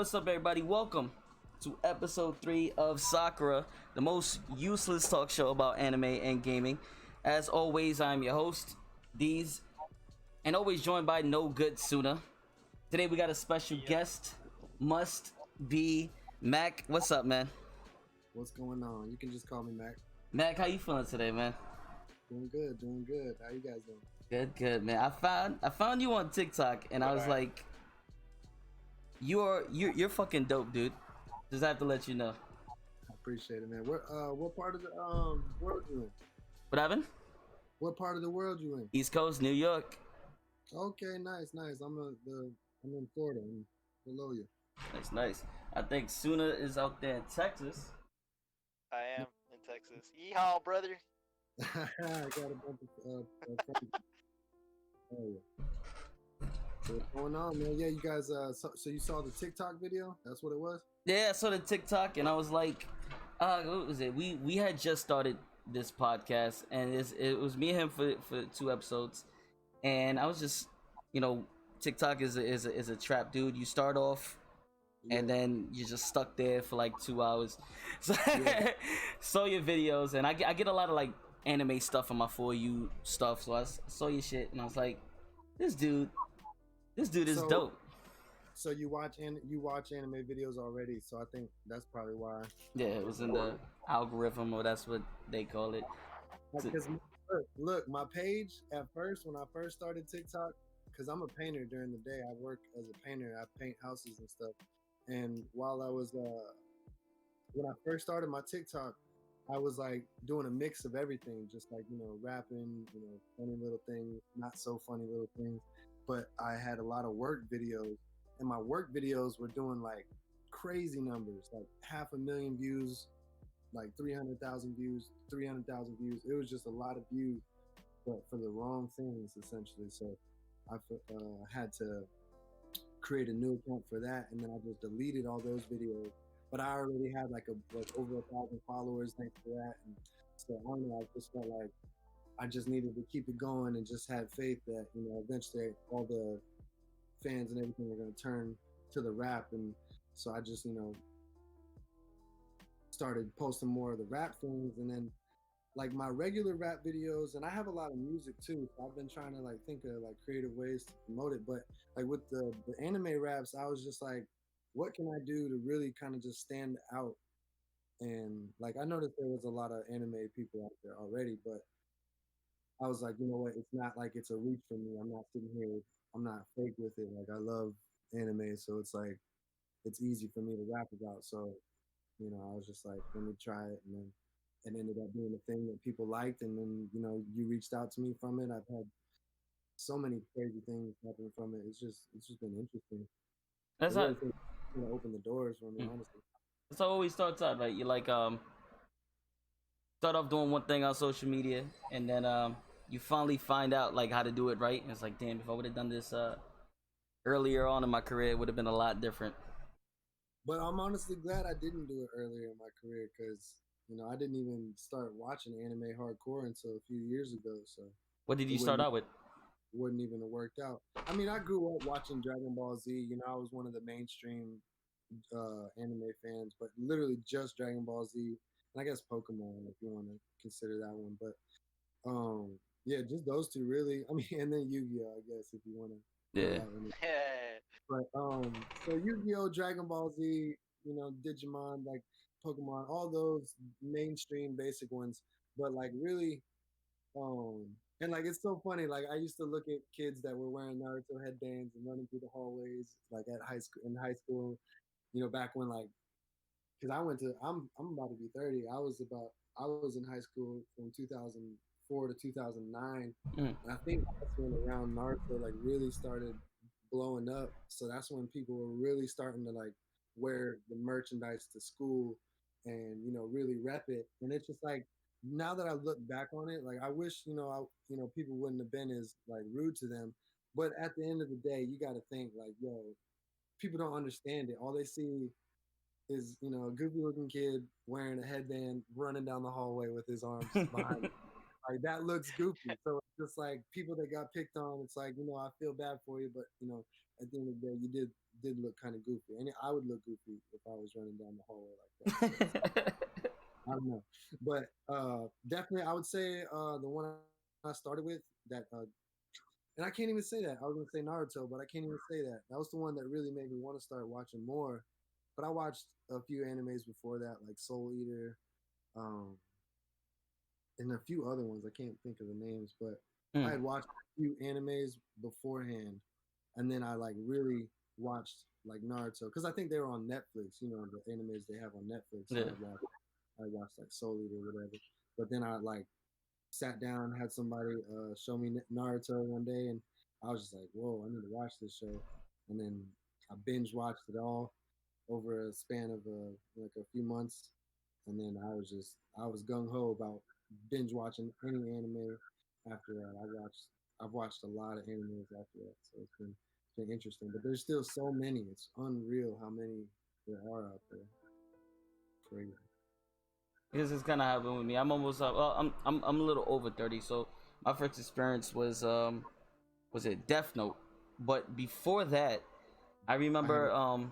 what's up, everybody? Welcome to episode 3 of Sakura, the most useless talk show about anime and gaming. As always, I'm your host, Deez, and always joined by no good Suna. Today, we got a special guest, must be Mac. What's up, man? What's going on? You can just call me Mac. Mac, how you feeling today, man? Doing good, doing good. How you guys doing? Good, man. I found you on TikTok, and I was like, you're fucking dope, dude. Just have to let you know. I appreciate it, man. What part of the world you in? What happened? What part of the world you in? East Coast, New York. Okay, nice. I'm in Florida. I'm below you. Nice. I think Suna is out there in Texas. I am in Texas. Yeehaw, brother. I got a bunch of friends. Oh yeah. So what's going on, man? Yeah, you guys. So you saw the TikTok video? That's what it was. Yeah, I saw the TikTok and I was like, what was it? We had just started this podcast and it was me and him for 2 episodes, and I was just, TikTok is a trap, dude. You start off. Yeah. And then you're just stuck there for like 2 hours. So yeah. Saw your videos, and I get a lot of like anime stuff on my For You stuff. So I saw your shit, and I was like, this dude is dope. So you watch anime videos already, so I think that's probably why. Yeah, it was in the algorithm, or that's what they call it. Because look, my page at first, when I first started TikTok, because I'm a painter during the day. I work as a painter. I paint houses and stuff. And while I was, when I first started my TikTok, I was like doing a mix of everything, just like, rapping, funny little things, not so funny little things. But I had a lot of work videos, and my work videos were doing like crazy numbers, like 500,000 views, like 300,000 views, 300,000 views. It was just a lot of views, but for the wrong things, essentially. So I had to create a new account for that, and then I just deleted all those videos. But I already had like over 1,000 followers thanks to that, and so I don't know. I just felt like I just needed to keep it going and just had faith that eventually all the fans and everything are going to turn to the rap, and so I just started posting more of the rap things, and then like my regular rap videos, and I have a lot of music too, so I've been trying to like think of like creative ways to promote it. But like with the anime raps, I was just like, what can I do to really kind of just stand out? And like I noticed there was a lot of anime people out there already, but I was like, you know what, it's not like it's a reach for me. I'm not sitting here, I'm not fake with it. Like I love anime, so it's like it's easy for me to rap about. So I was just like, let me try it, and then it ended up being a thing that people liked, and then you reached out to me from it. I've had so many crazy things happen from it. It's just been interesting. That's how open the doors for me, honestly. That's how it always starts out, right? You like start off doing one thing on social media, and then you finally find out like how to do it right, and it's like, damn, if I would have done this earlier on in my career, it would have been a lot different. But I'm honestly glad I didn't do it earlier in my career, because I didn't even start watching anime hardcore until a few years ago. So what did you start out with? Wouldn't even have worked out. I mean, I grew up watching Dragon Ball Z. I was one of the mainstream anime fans, but literally just Dragon Ball Z, and I guess Pokemon if you want to consider that one. But yeah, just those two really. I mean, and then Yu-Gi-Oh, I guess, if you want to. Yeah. But so Yu-Gi-Oh, Dragon Ball Z, Digimon, like Pokemon, all those mainstream basic ones. But like really, and like it's so funny. Like I used to look at kids that were wearing Naruto headbands and running through the hallways, like at high school, back when like, because I'm about to be 30. I was in high school from 2004 to 2009, and I think that's when around Naruto like really started blowing up. So that's when people were really starting to like wear the merchandise to school and really rep it. And it's just like, now that I look back on it, like I wish people wouldn't have been as like rude to them. But at the end of the day, you got to think like, yo, people don't understand it. All they see is a goofy looking kid wearing a headband running down the hallway with his arms behind him. Like that looks goofy. So it's just like people that got picked on, it's like, I feel bad for you, but at the end of the day, you did did look kind of goofy, and I would look goofy if I was running down the hallway like that. So, I don't know, but definitely I would say the one I started with that, and I can't even say that. I was gonna say Naruto, but I can't even say that. That was the one that really made me want to start watching more. But I watched a few animes before that, like Soul Eater, um, and a few other ones. I can't think of the names, but I Mm. had watched a few animes beforehand, and then I like really watched like Naruto because I think they were on Netflix. You know, the animes they have on Netflix. So Yeah. I watched like Soul Eater or whatever. But then I like sat down, had somebody show me Naruto one day, and I was just like, whoa, I need to watch this show. And then I binge watched it all over a span of like a few months, and then I was gung ho about binge watching any anime after that. I've watched a lot of animes after that, so it's been interesting. But there's still so many. It's unreal how many there are out there. Crazy. Because it's kind of happened with me. I'm almost well, I'm a little over 30, so my first experience was it Death Note, but before that, I I remember haven't.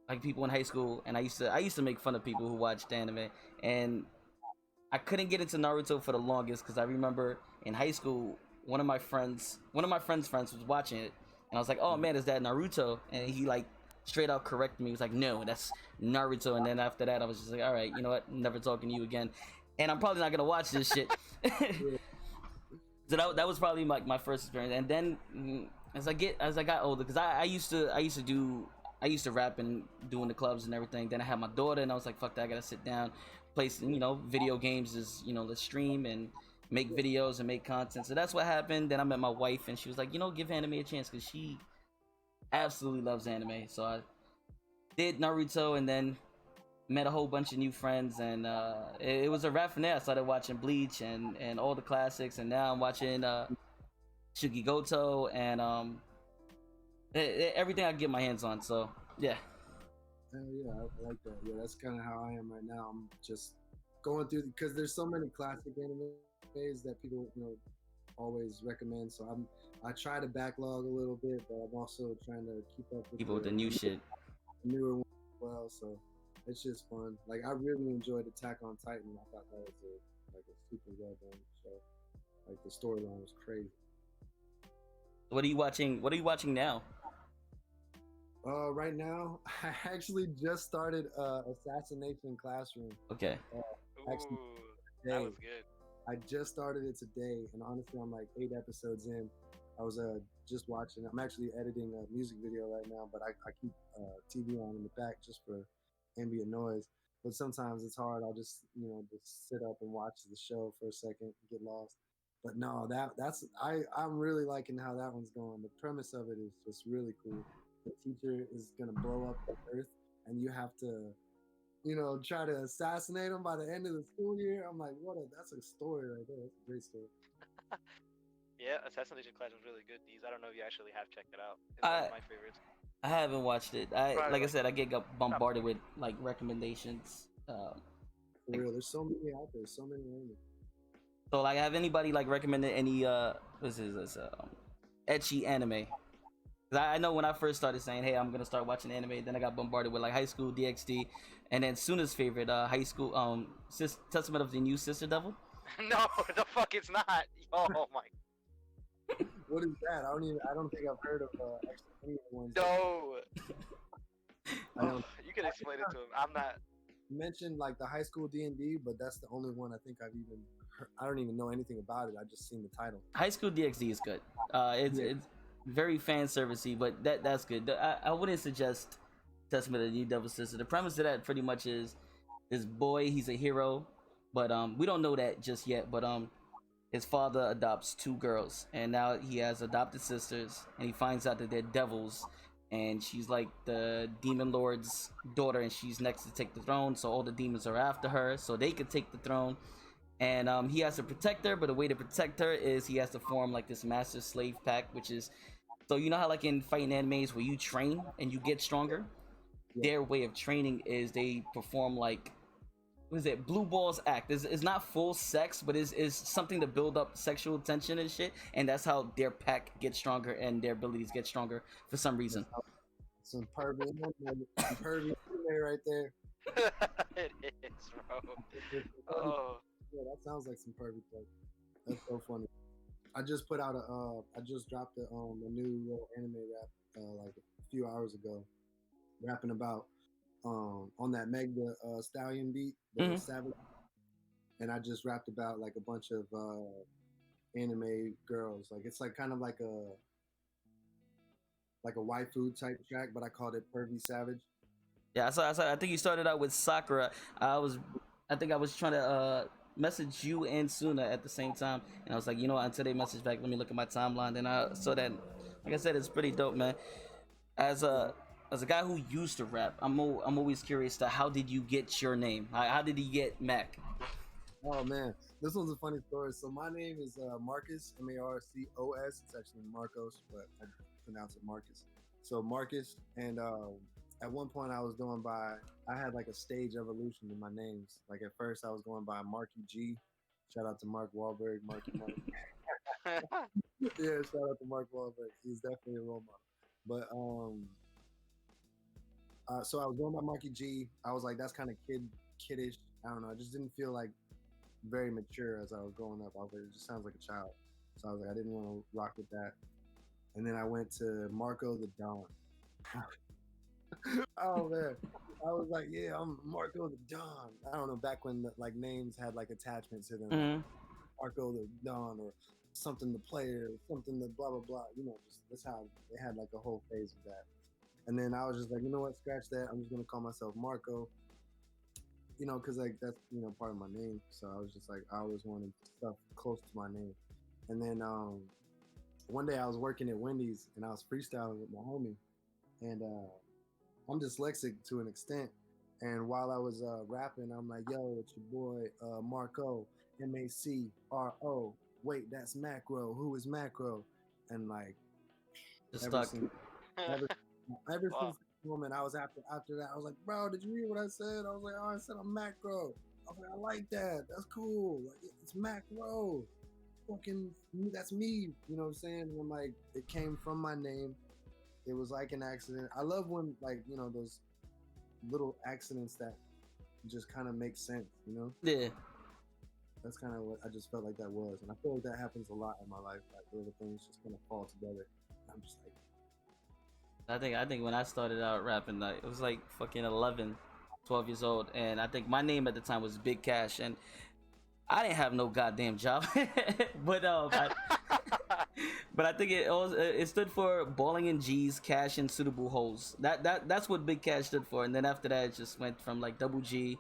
like people in high school, and I used to make fun of people who watched anime, and I couldn't get into Naruto for the longest because I remember in high school one of my friends' friends was watching it, and I was like, oh man, is that Naruto? And he like straight out corrected me. He was like, no, that's Naruto. And then after that, I was just like, all right, you know what? Never talking to you again. And I'm probably not gonna watch this shit. Yeah, So that was probably my first experience. And then as I got older, because I used to rap and doing the clubs and everything. Then I had my daughter, and I was like, fuck that, I gotta sit down, play some, video games is, let's stream and make videos and make content. So that's what happened. Then I met my wife, and she was like, give anime a chance, because she absolutely loves anime. So I did Naruto, and then met a whole bunch of new friends, and it was a wrap from there. I started watching Bleach and all the classics, and now I'm watching Shukigoto and everything I can get my hands on. So yeah. yeah, I like that. Yeah, that's kind of how I am right now. I'm just going through because there's so many classic animes that people always recommend. So I try to backlog a little bit, but I'm also trying to keep up with People with the new shit. newer ones as well. So it's just fun. Like I really enjoyed Attack on Titan. I thought that was a super well done show. Like the storyline was crazy. What are you watching? What are you watching now? Right now, I actually just started Assassination Classroom. Okay. Actually, Ooh, that was good. I just started it today, and honestly, I'm like 8 episodes in. I was just watching. I'm actually editing a music video right now, but I keep TV on in the back just for ambient noise. But sometimes it's hard. I'll just just sit up and watch the show for a second, get lost. But no, I'm really liking how that one's going. The premise of it is just really cool. The teacher is gonna blow up the Earth, and you have to try to assassinate him by the end of the school year. I'm like, that's a story right there. That's a great story. Yeah, Assassination Class was really good. These I don't know if you actually have checked it out. It's one I of my favorites. I haven't watched it. Probably Like I like said, I get top bombarded 3. with like recommendations. For real, there's so many out there. So many anime. So like, have anybody like recommended any this is this ecchi anime? 'Cause I know when I first started saying, hey, I'm gonna start watching anime, then I got bombarded with like High School DxD, and then Suna's favorite High School Testament of the New Sister Devil. No, the fuck it's not. Oh my. What is that? I don't think I've heard of actually any of the ones. No. I don't You can explain it to him. I'm not. mention like the High School D&D, but that's the only one I think I've even heard. I don't even know anything about it. I just seen the title. High School DxD is good. It's very fan servicey, but that's good. I wouldn't suggest Testament of the New Devil Sister. The premise of that pretty much is this boy, he's a hero, but we don't know that just yet. But his father adopts 2 girls, and now he has adopted sisters, and he finds out that they're devils, and she's like the demon lord's daughter, and she's next to take the throne, so all the demons are after her so they could take the throne. And he has to protect her, but the way to protect her is he has to form like this master slave pact, which is, so you know how like in fighting animes where you train and you get stronger, their way of training is they perform like, what is it, blue balls act. It's not full sex, but is something to build up sexual tension and shit, and that's how their pack gets stronger and their abilities get stronger for some reason. some pervy anime right there. It is, bro. Oh. Yeah, that sounds like some pervy stuff. That's so funny. I just put out I just dropped a new little anime rap like a few hours ago, rapping about on that Meg the Stallion beat, the Mhm. Savage, and I just rapped about like a bunch of anime girls. Like it's like kind of like a waifu type track, but I called it Pervy Savage. Yeah, I think you started out with Sakura. I think I was trying to message you and Suna at the same time, and I was like, you know, until they message back, let me look at my timeline. Then I saw that. Like I said, it's pretty dope, man. As Yeah. a guy who used to rap, I'm always curious to how did you get your name? How did you get Mac? Oh man, this one's a funny story. So my name is Marcus, Marcos. It's actually Marcos, but I pronounce it Marcus. So Marcus, and at one point I had like a stage evolution in my names. Like at first I was going by Marky G. Shout out to Mark Wahlberg, Marky Mark. Yeah, shout out to Mark Wahlberg. He's definitely a role model. But so I was going by Marky G. I was like, that's kind of kiddish. I don't know. I just didn't feel like very mature as I was growing up. I was like, it just sounds like a child. So I was like, I didn't want to rock with that. And then I went to Marco the Don. Oh man, I was like, yeah, I'm Marco the Don. I don't know, back when like names had like attachments to them, Mm-hmm. Marco the Don or something the player, something the blah blah blah. You know, just that's how they had like a whole phase of that. And then I was just like, you know what, scratch that. I'm just gonna call myself Marco. You know, because like that's part of my name. So I was just like, I always wanted stuff close to my name. And then one day I was working at Wendy's and I was freestyling with my homie, and I'm dyslexic to an extent. And while I was rapping, I'm like, yo, it's your boy Marco, Macro. Wait, that's Macro. Who is Macro? And like Just ever stuck. since ever ever Wow. since that moment, I was after that, I was like, bro, did you hear what I said? I was like, oh, I said I'm Macro. I was like, I like that. That's cool. Like it's Macro. Fucking that's me. You know what I'm saying? And I'm like, it came from my name. It was like an accident. I love when like those little accidents that just kind of make sense. Yeah. That's kind of what I just felt like that was, and I feel like that happens a lot in my life. Like little things just kind of fall together. And I'm just like, I think when I started out rapping, like, it was like fucking 11, 12 years old, and I think my name at the time was Big Cash, and I didn't have no goddamn job, but but I think it stood for balling in G's, cash in suitable holes. That's what Big Cash stood for, and then after that it just went from like Double G,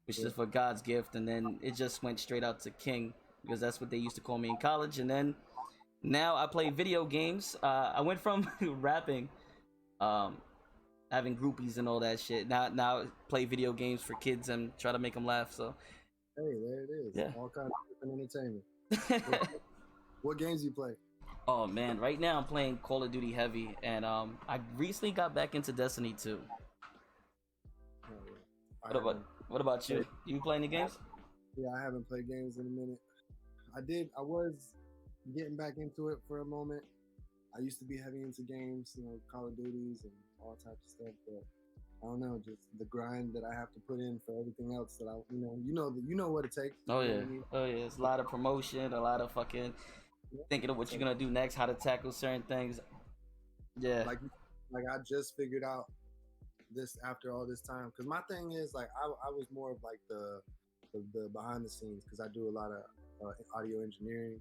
which Yeah. is for God's gift, and then it just went straight out to King because that's what they used to call me in college, and then now I play video games. I went from rapping, um, having groupies and all that shit. Now I play video games for kids and try to make them laugh. So hey, there it is. yeah. All kinds of different entertainment. What games you play? Oh man, right now I'm playing Call of Duty Heavy, and I recently got back into Destiny 2. Oh, yeah. What about you? You play any games? Yeah, I haven't played games in a minute. I was getting back into it for a moment. I used to be heavy into games, Call of Duties and all types of stuff, but I don't know, just the grind that I have to put in for everything else that you know what it takes. Oh You know yeah, what I mean? oh yeah. It's a lot of promotion, a lot of fucking Yeah. thinking of what So, you're gonna do next, how to tackle certain things. Yeah. like I just figured out this after all this time, because my thing is like I was more of like the behind the scenes, because I do a lot of audio engineering.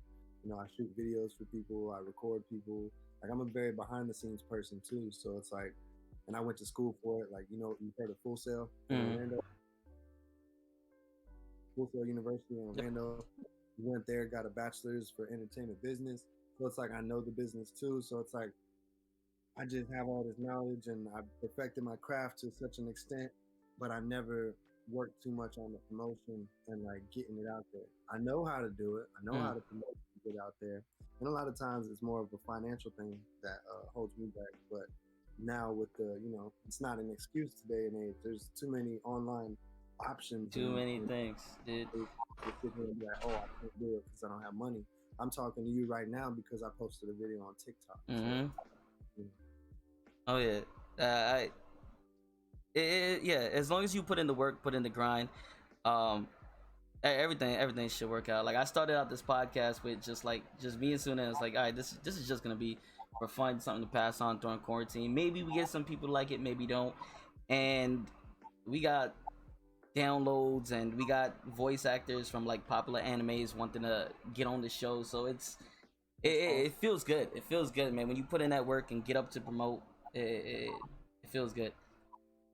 I shoot videos for people, I record people. Like I'm a very behind the scenes person too, so it's like, and I went to school for it. Like you've heard of Full Sail in Orlando, Full Sail University in Orlando. Went there, got a bachelor's for entertainment business. So it's like I know the business too. So it's like I just have all this knowledge and I perfected my craft to such an extent, but I never worked too much on the promotion and like getting it out there. I know how to do it. I know how to promote and get out there. And a lot of times it's more of a financial thing that holds me back. But now with it's not an excuse today and age. There's too many online options. Too many things, dude. You're sitting there and be like, oh, I can't do it because I don't have money. I'm talking to you right now because I posted a video on TikTok. So, Oh yeah. I yeah, as long as you put in the work, put in the grind, um, everything should work out. Like I started out this podcast with just me and Suna. It's like, all right, this is just gonna be for fun, something to pass on during quarantine. Maybe we get some people like it, maybe don't. And we got downloads and we got voice actors from like popular animes wanting to get on the show. So it feels good. It feels good, man. When you put in that work and get up to promote, it feels good.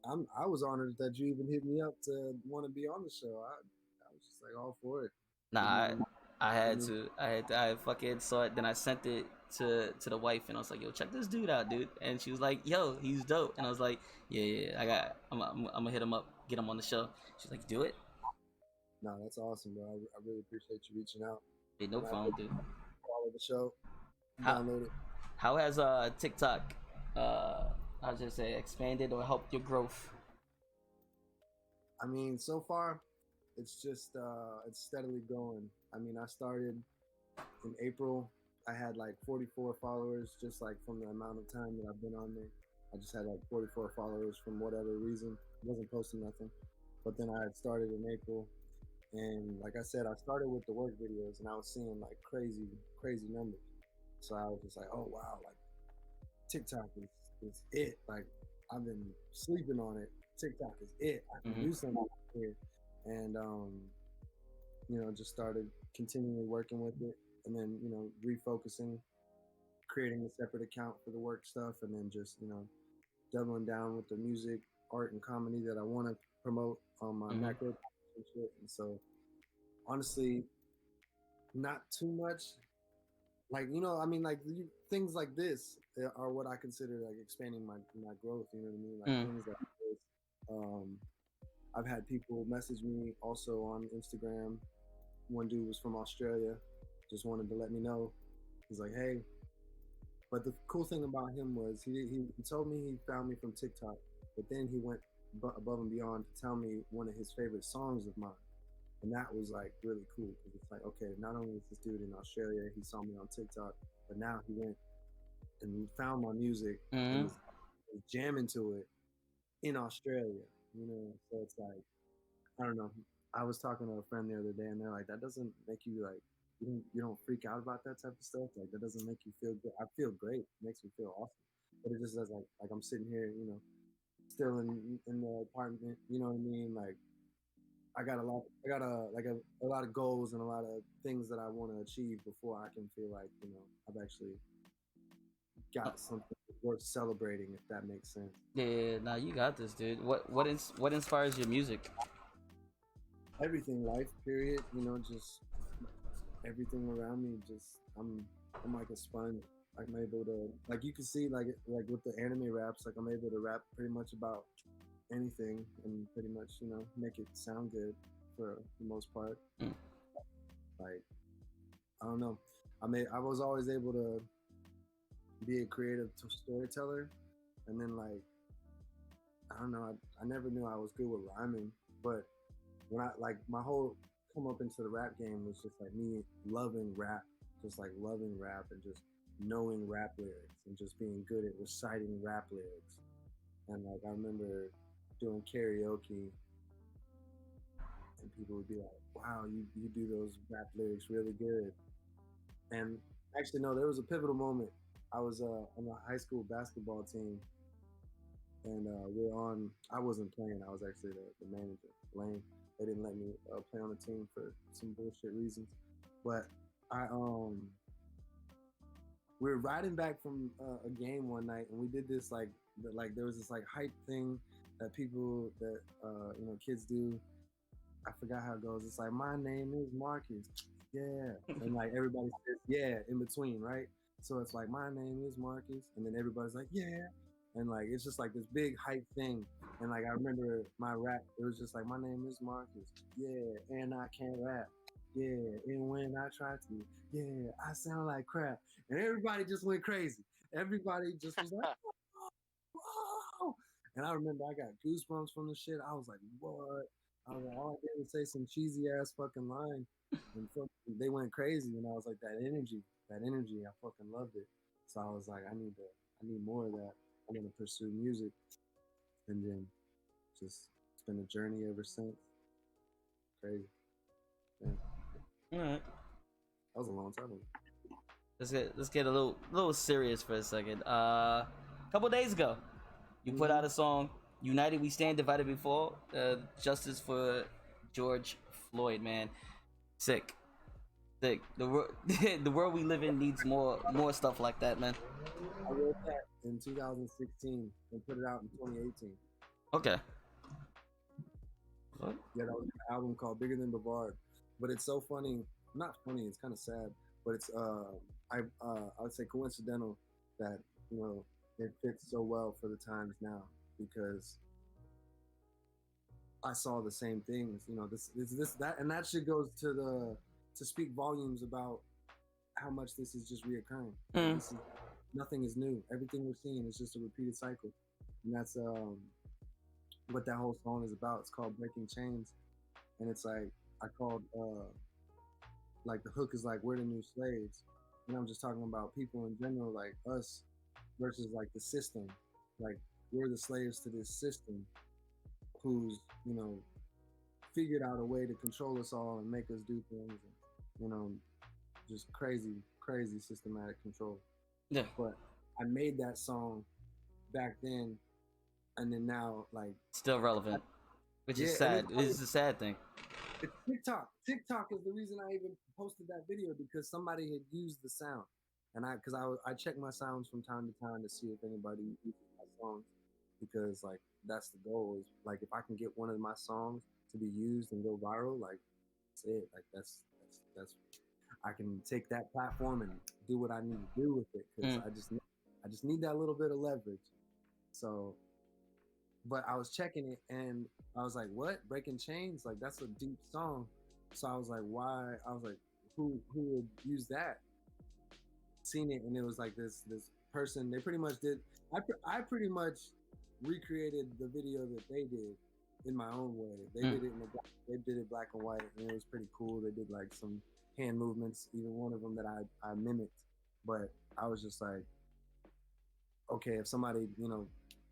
I was honored that you even hit me up to want to be on the show. I was just like all for it. Nah, Didn't even, I had didn't even, to. I fucking saw it. Then I sent it to the wife, and I was like, "Yo, check this dude out, dude." And she was like, "Yo, he's dope." And I was like, "Yeah, yeah, I got. I'm gonna hit him up, get him on the show." She's like, "Do it." no, that's awesome, bro. I really appreciate you reaching out. Hey, no And I problem, hope dude. you follow the show, How download it. how has TikTok I should say expanded or helped your growth? I mean, so far, it's just it's steadily going. I mean, I started in April. I had like 44 followers, just like from the amount of time that I've been on there. I just had like 44 followers from whatever reason. I wasn't posting nothing. But then I had started in April, and like I said, I started with the work videos, and I was seeing like crazy numbers. So I was just like, oh wow, like TikTok is it. Like I've been sleeping on it. TikTok is it. I can do something here, and just started continually working with it, and then refocusing, creating a separate account for the work stuff, and then just doubling down with the music, art, and comedy that I want to promote on my macro and shit. And so, honestly, not too much. Like I mean, like things like this are what I consider like expanding my growth. You know what I mean? Like things like this. I've had people message me also on Instagram. One dude was from Australia, just wanted to let me know. He's like, hey. But the cool thing about him was he told me he found me from TikTok, but then he went above and beyond to tell me one of his favorite songs of mine. And that was like really cool because it's like, okay, not only is this dude in Australia, he saw me on TikTok, but now he went and found my music and is jamming to it in Australia, So it's like, I don't know. I was talking to a friend the other day, and they're like, "That doesn't make you like you don't freak out about that type of stuff. Like that doesn't make you feel good. I feel great. It makes me feel awesome. But it just does like I'm sitting here, still in the apartment. You know what I mean? Like I got a lot of goals and a lot of things that I want to achieve before I can feel like I've actually got something worth celebrating. If that makes sense. Yeah, nah, you got this, dude. What inspires your music? Everything, life, period. Just everything around me. Just I'm like a sponge. I'm able to like you can see like with the anime raps, like I'm able to rap pretty much about anything and pretty much make it sound good for the most part. Like I don't know, I was always able to be a creative storyteller, and then like I don't know, I never knew I was good with rhyming, but when I like my whole come up into the rap game was just like me loving rap, just like loving rap and just knowing rap lyrics and just being good at reciting rap lyrics. And like I remember doing karaoke and people would be like, wow, you do those rap lyrics really good. And actually no, there was a pivotal moment. I was on a high school basketball team and I wasn't playing, I was actually the manager, Lane. They didn't let me play on the team for some bullshit reasons. But I we were riding back from a game one night, and we did this like there was this like hype thing that people that kids do. I forgot how it goes. It's like my name is Marcus, yeah, and like everybody says yeah in between, right? So it's like my name is Marcus, and then everybody's like yeah, and like it's just like this big hype thing. And like I remember my rap, it was just like my name is Marcus, yeah, and I can't rap, yeah, and when I try to, yeah, I sound like crap, and everybody just went crazy. Everybody just was like, whoa! And I remember I got goosebumps from the shit. I was like, what? I was like, all I did was say some cheesy ass fucking line, and they went crazy. And I was like, that energy, I fucking loved it. So I was like, I need more of that. I want to pursue music, and then just it's been a journey ever since. Crazy. Yeah, All right. that was a long time ago. Let's get a little serious for a second. A couple days ago, you put out a song, "United We Stand, Divided We Fall." Justice for George Floyd, man. Sick, sick. The world we live in needs more stuff like that, man. I wrote that in 2016 and put it out in 2018. Okay. What? Yeah, that was an album called Bigger Than Bavard. But it's so funny, not funny, it's kind of sad, but it's I would say coincidental that, you know, it fits so well for the times now, because I saw the same things, you know, this that, and that shit goes to speak volumes about how much this is just reoccurring. This is, nothing is new. Everything we're seeing is just a repeated cycle, and that's what that whole song is about. It's called Breaking Chains, and it's like I called like the hook is like we're the new slaves, and I'm just talking about people in general, like us versus like the system. Like we're the slaves to this system, who's, you know, figured out a way to control us all and make us do things, and, you know, just crazy systematic control. Yeah. But I made that song back then, and then now, like, Still relevant, which is yeah, sad. It's a sad thing. it's TikTok. TikTok is the reason I even posted that video, because somebody had used the sound, and I check my sounds from time to time to see if anybody uses my songs, because like that's the goal, is like if I can get one of my songs to be used and go viral, like that's it. Like that's I can take that platform and do what I need to do with it, because I just need that little bit of leverage. So, but I was checking it and I was like, what? Breaking Chains? Like that's a deep song. So I was like, why? I was like, who would use that? Seen it, and it was like this person. They pretty much did. I pretty much recreated the video that they did in my own way. They did it they did it black and white, and it was pretty cool. They did like some hand movements, even one of them that I mimicked. But I was just like, okay, if somebody, you know,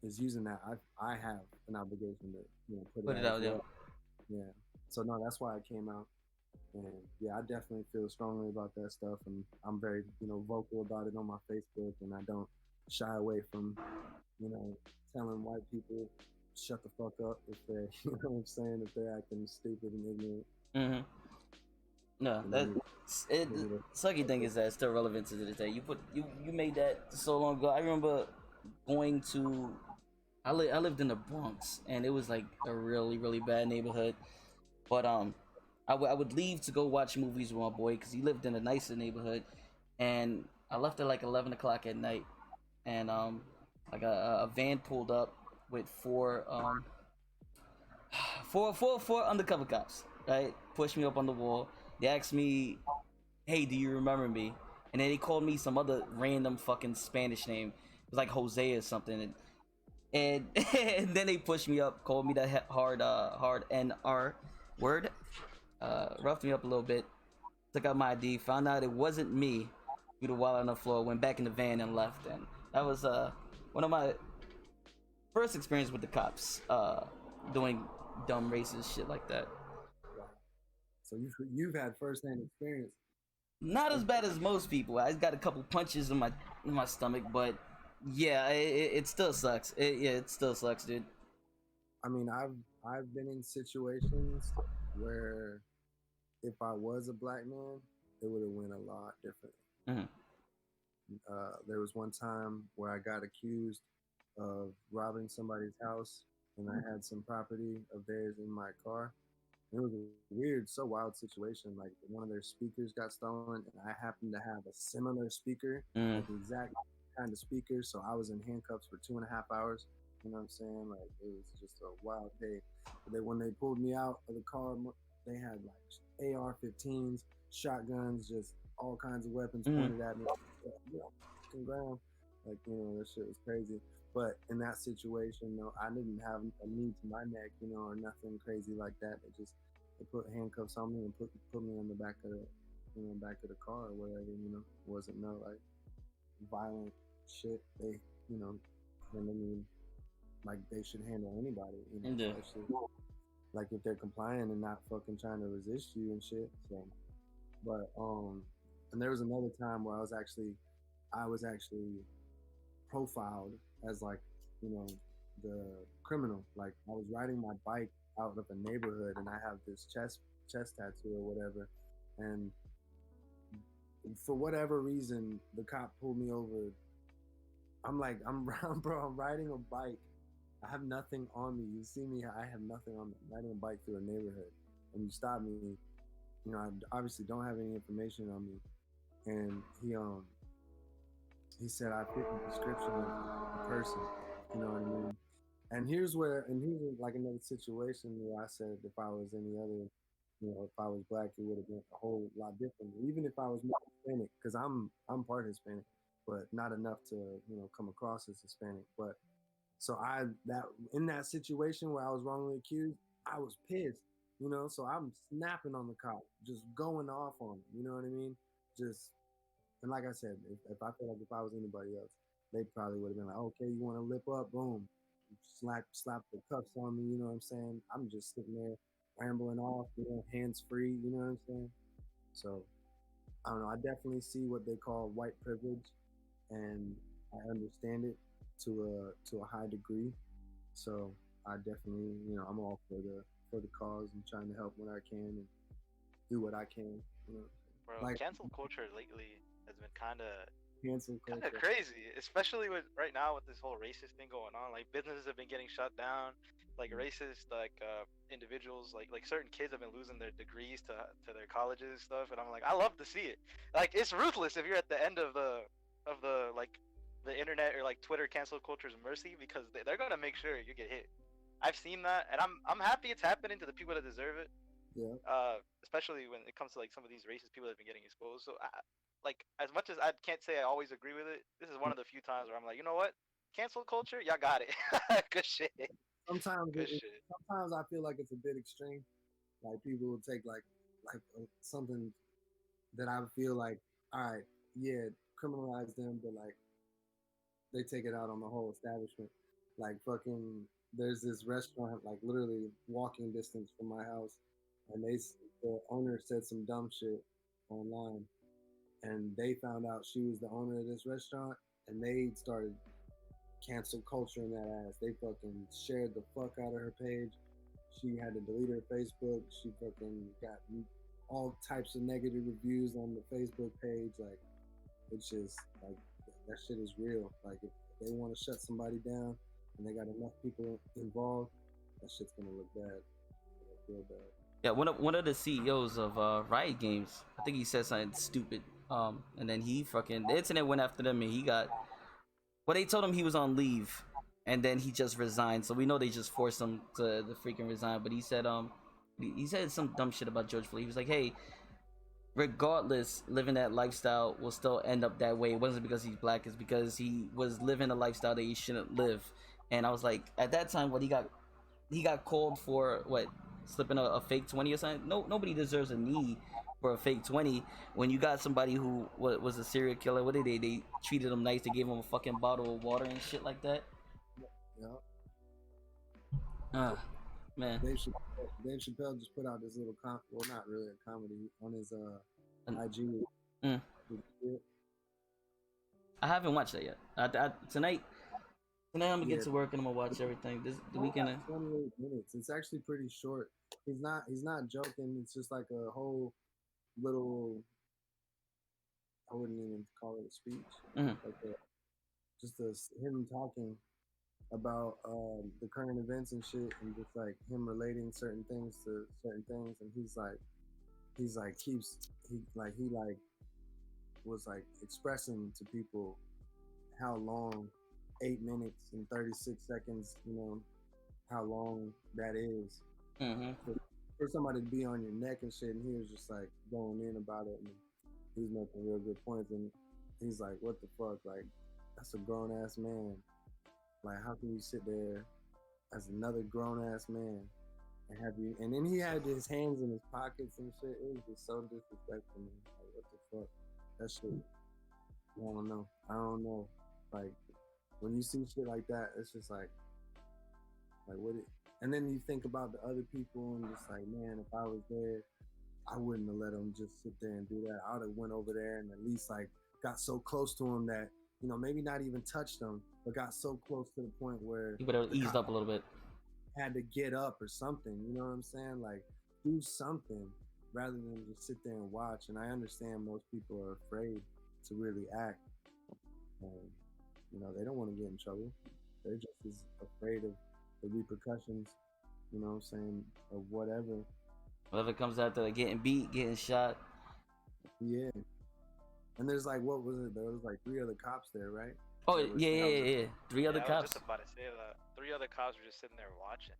is using that, I have an obligation to, you know, put it out there. Yeah. So no, that's why it came out. And yeah, I definitely feel strongly about that stuff, and I'm very, you know, vocal about it on my Facebook, and I don't shy away from, you know, telling white people shut the fuck up if they're, you know what I'm saying, if they're acting stupid and ignorant. Mm-hmm. No, that it. Sucky thing is that it's still relevant to this day. You made that so long ago. I remember going to. I lived in the Bronx, and it was like a really bad neighborhood. But I would leave to go watch movies with my boy because he lived in a nicer neighborhood, and I left at like 11 o'clock at night, and like a van pulled up with four undercover cops, right? Pushed me up on the wall. They asked me, "Hey, do you remember me?" And then they called me some other random fucking Spanish name. It was like Jose or something. And and then they pushed me up, called me that hard NR word, roughed me up a little bit, took out my ID, found out it wasn't me, threw the wallet on the floor, went back in the van and left. And that was one of my first experience with the cops, doing dumb racist shit like that. So you've had firsthand experience. Not as bad as most people. I got a couple punches in my stomach, but yeah, it still sucks. It still sucks, dude. I mean, I've been in situations where if I was a black man, it would have went a lot differently. There was one time where I got accused of robbing somebody's house, and I had some property of theirs in my car. It was a weird, so wild situation. Like one of their speakers got stolen, and I happened to have a similar speaker, like the exact kind of speaker. So I was in handcuffs for 2.5 hours. You know what I'm saying? Like it was just a wild day. But when they pulled me out of the car, they had like AR-15s, shotguns, just all kinds of weapons pointed at me. Ground, like, you know, that shit was crazy. But in that situation, no, I didn't have a knee to my neck, you know, or nothing crazy like that. They put handcuffs on me and put me on the back of the car or whatever. You know, it wasn't no like violent shit. They, you know, And I mean, like they should handle anybody, you know, Yeah. especially like if they're compliant and not fucking trying to resist you and shit. So, but and there was another time where I was actually profiled as like, you know, the criminal. Like I was riding my bike out of a neighborhood and I have this chest tattoo or whatever, and for whatever reason the cop pulled me over. I'm like, bro, I'm riding a bike. I have nothing on me. You see me, I have nothing on me. I'm riding a bike through a neighborhood. And you stop me, you know, I obviously don't have any information on me. And he said I fit the description of the person. You know what I mean? And here's like another situation where I said if I was any other, you know, if I was black, it would have been a whole lot different. Even if I was more Hispanic, because I'm part Hispanic, but not enough to, you know, come across as Hispanic. But so that in that situation where I was wrongly accused, I was pissed, you know. So I'm snapping on the cop, just going off on him. You know what I mean? Just and like I said, if I feel like if I was anybody else, they probably would have been like, okay, you want to lip up, boom, slap the cuffs on me. You know what I'm saying? I'm just sitting there rambling off, you know, hands free. You know what I'm saying? So I don't know. I definitely see what they call white privilege, and I understand it to a high degree. So I definitely, you know, I'm all for the cause and trying to help when I can and do what I can. You know, Bro, like cancel culture lately has been cancel kind of culture. crazy, especially with right now with this whole racist thing going on. Like businesses have been getting shut down, like racist individuals, like certain kids have been losing their degrees to their colleges and stuff. And I'm like, I love to see it. Like it's ruthless if you're at the end of the like the internet or like Twitter cancel culture's mercy because they're gonna make sure you get hit. I've seen that, and I'm happy it's happening to the people that deserve it. Yeah. Especially when it comes to like some of these racist people that have been getting exposed. So, like, as much as I can't say I always agree with it, this is one of the few times where I'm like, you know what, cancel culture, y'all got it. Good shit. Sometimes Good shit. sometimes I feel like it's a bit extreme. Like people will take something that I feel like, all right, yeah, criminalize them, but like they take it out on the whole establishment. Like fucking, there's this restaurant like literally walking distance from my house, and the owner said some dumb shit online, and they found out she was the owner of this restaurant, and they started cancel culture in that ass. They fucking shared the fuck out of her page. She had to delete her Facebook. She fucking got all types of negative reviews on the Facebook page. Like, it's just like that shit is real. Like, if they want to shut somebody down and they got enough people involved, that shit's gonna look bad. Real bad. Yeah, one of the CEOs of Riot Games, I think he said something stupid. And then he fucking the internet went after them, and he got. Well, they told him he was on leave, and then he just resigned. So we know they just forced him to freaking resign. But he said some dumb shit about George Floyd. He was like, hey, regardless, living that lifestyle will still end up that way. It wasn't because he's black, it's because he was living a lifestyle that he shouldn't live. And I was like, at that time, what he got called for what, slipping a fake 20 or something. No, nobody deserves a knee for a fake 20 when you got somebody who was a serial killer. What did they treated him nice, they gave him a fucking bottle of water and shit like that. Yeah. Man. Dave Chappelle just put out this little well, not really a comedy on his IG. Mm. I haven't watched that yet. Tonight I'm gonna get to work and I'm gonna watch everything the weekend. 28 minutes. It's actually pretty short. He's not joking. It's just like a whole little. I wouldn't even call it a speech. Like him talking about the current events and shit, and just like him relating certain things to certain things, and he was like expressing to people how long 8 minutes and 36 seconds, you know, how long that is. For somebody to be on your neck and shit, and he was just like going in about it, and he was making real good points, and he's like, what the fuck, like, that's a grown-ass man. Like, how can you sit there as another grown-ass man and have you, and then he had his hands in his pockets and shit. It was just so disrespectful, man. Like, what the fuck? That shit, I don't know. Like, when you see shit like that, it's just like what it. And then you think about the other people and just like, man, if I was there, I wouldn't have let them just sit there and do that. I would have went over there and at least like got so close to them that, you know, maybe not even touched them, but got so close to the point where You would have eased up a little bit. had to get up or something. You know what I'm saying? Like do something rather than just sit there and watch. And I understand most people are afraid to really act. You know, they don't want to get in trouble. They're just as afraid of the repercussions, you know what I'm saying, of whatever. Whatever comes after getting beat, getting shot. Yeah. And there's like, what was it? There was like 3 other cops there, right? Oh, yeah. 3 other I was cops. just about to say that. 3 other cops were just sitting there watching.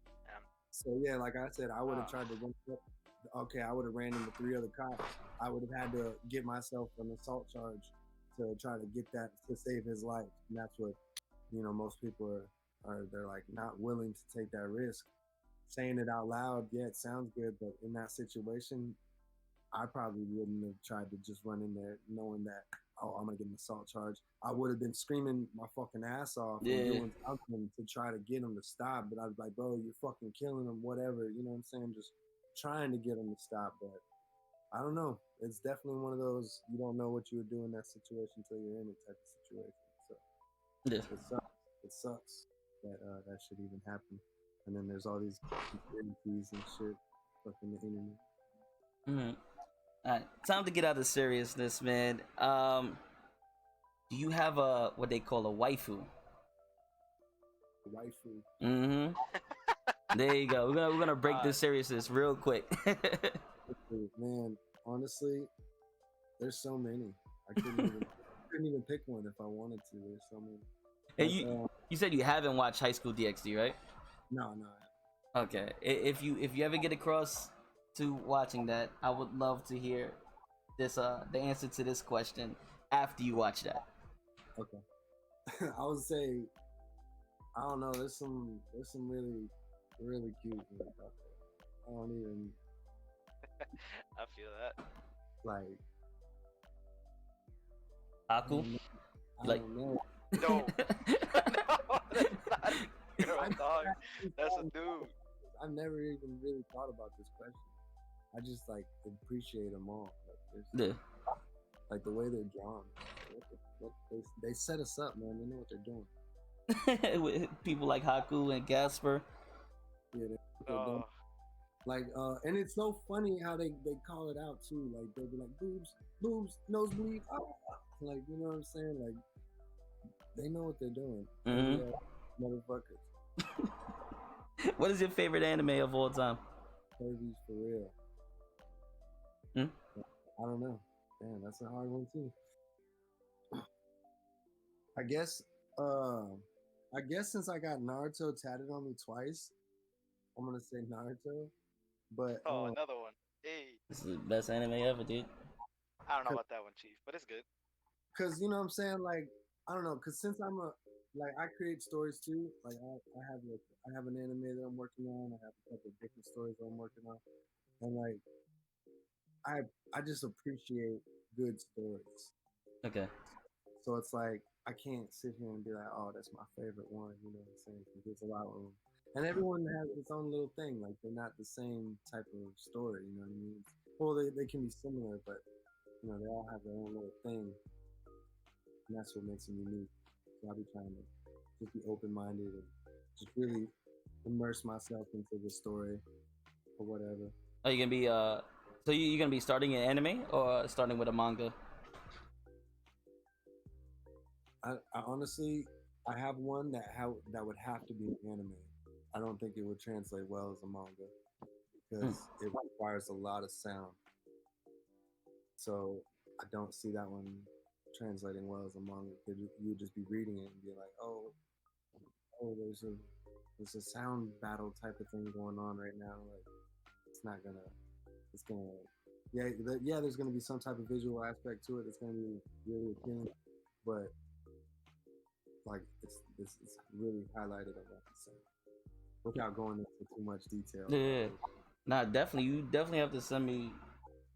So yeah, like I said, I would have tried to run. Okay, I would have ran into 3 other cops. I would have had to get myself an assault charge to try to get that to save his life. And that's what, you know, most people are they're like not willing to take that risk. Saying it out loud, yeah, it sounds good, but in that situation, I probably wouldn't have tried to just run in there knowing that, oh, I'm gonna get an assault charge. I would have been screaming my fucking ass off and doing something to try to get him to stop. But I was like, bro, you're fucking killing him, whatever. You know what I'm saying? Just trying to get him to stop. But I don't know. It's definitely one of those, you don't know what you would do in that situation until you're in it type of situation. So it sucks that that should even happen. And then there's all these conspiracies and shit fucking the internet. All right, time to get out of seriousness, man. Do you have a what they call a waifu? Waifu. There you go. We're gonna break this seriousness real quick. Man, honestly, there's so many. I couldn't even pick one if I wanted to. There's so many. And you said you haven't watched High School DxD, right? No. Okay. If you ever get across to watching that, I would love to hear this the answer to this question after you watch that. Okay. I would say, I don't know. There's some really cute ones out there. I don't even. I feel that. Like. Aku? I don't know. No, that's not a girl, dog. That's a dude. I've never even really thought about this question. I just like appreciate them all. Like, like the way they're drawn. They set us up, man. They know what they're doing. With people like Haku and Gasper. Yeah, they're doing. Like, and it's so funny how they call it out too. Like they'll be like boobs, nosebleed. Oh. Like, you know what I'm saying? Like they know what they're doing. Motherfuckers. What is your favorite anime of all time? Kirby's for real. I don't know. Damn, that's a hard one too. I guess since I got Naruto tatted on me twice, I'm gonna say Naruto. But another one. Hey. This is the best anime ever, dude. I don't know about that one, Chief, but it's good. Cause you know what I'm saying, like I don't know, cause since I create stories too. Like I have an anime that I'm working on. I have a couple of different stories that I'm working on, and like I just appreciate good stories. Okay. So it's like I can't sit here and be like, oh, that's my favorite one. You know what I'm saying? Because there's a lot of them, and everyone has its own little thing. Like they're not the same type of story. You know what I mean? Well, they can be similar, but you know they all have their own little thing, and that's what makes them unique. So I'll be trying to just be open-minded and just really immerse myself into the story or whatever. Are you gonna be so you're gonna be starting an anime or starting with a manga? I honestly, I have one that would have to be an anime. I don't think it would translate well as a manga because it requires a lot of sound. So I don't see that one translating well as a manga. You'd just be reading it and be like, oh, there's a sound battle type of thing going on right now. Like there's gonna be some type of visual aspect to it that's gonna be really appealing, but like it's really highlighted on that side without going into too much detail. Yeah. Nah, definitely. You definitely have to send me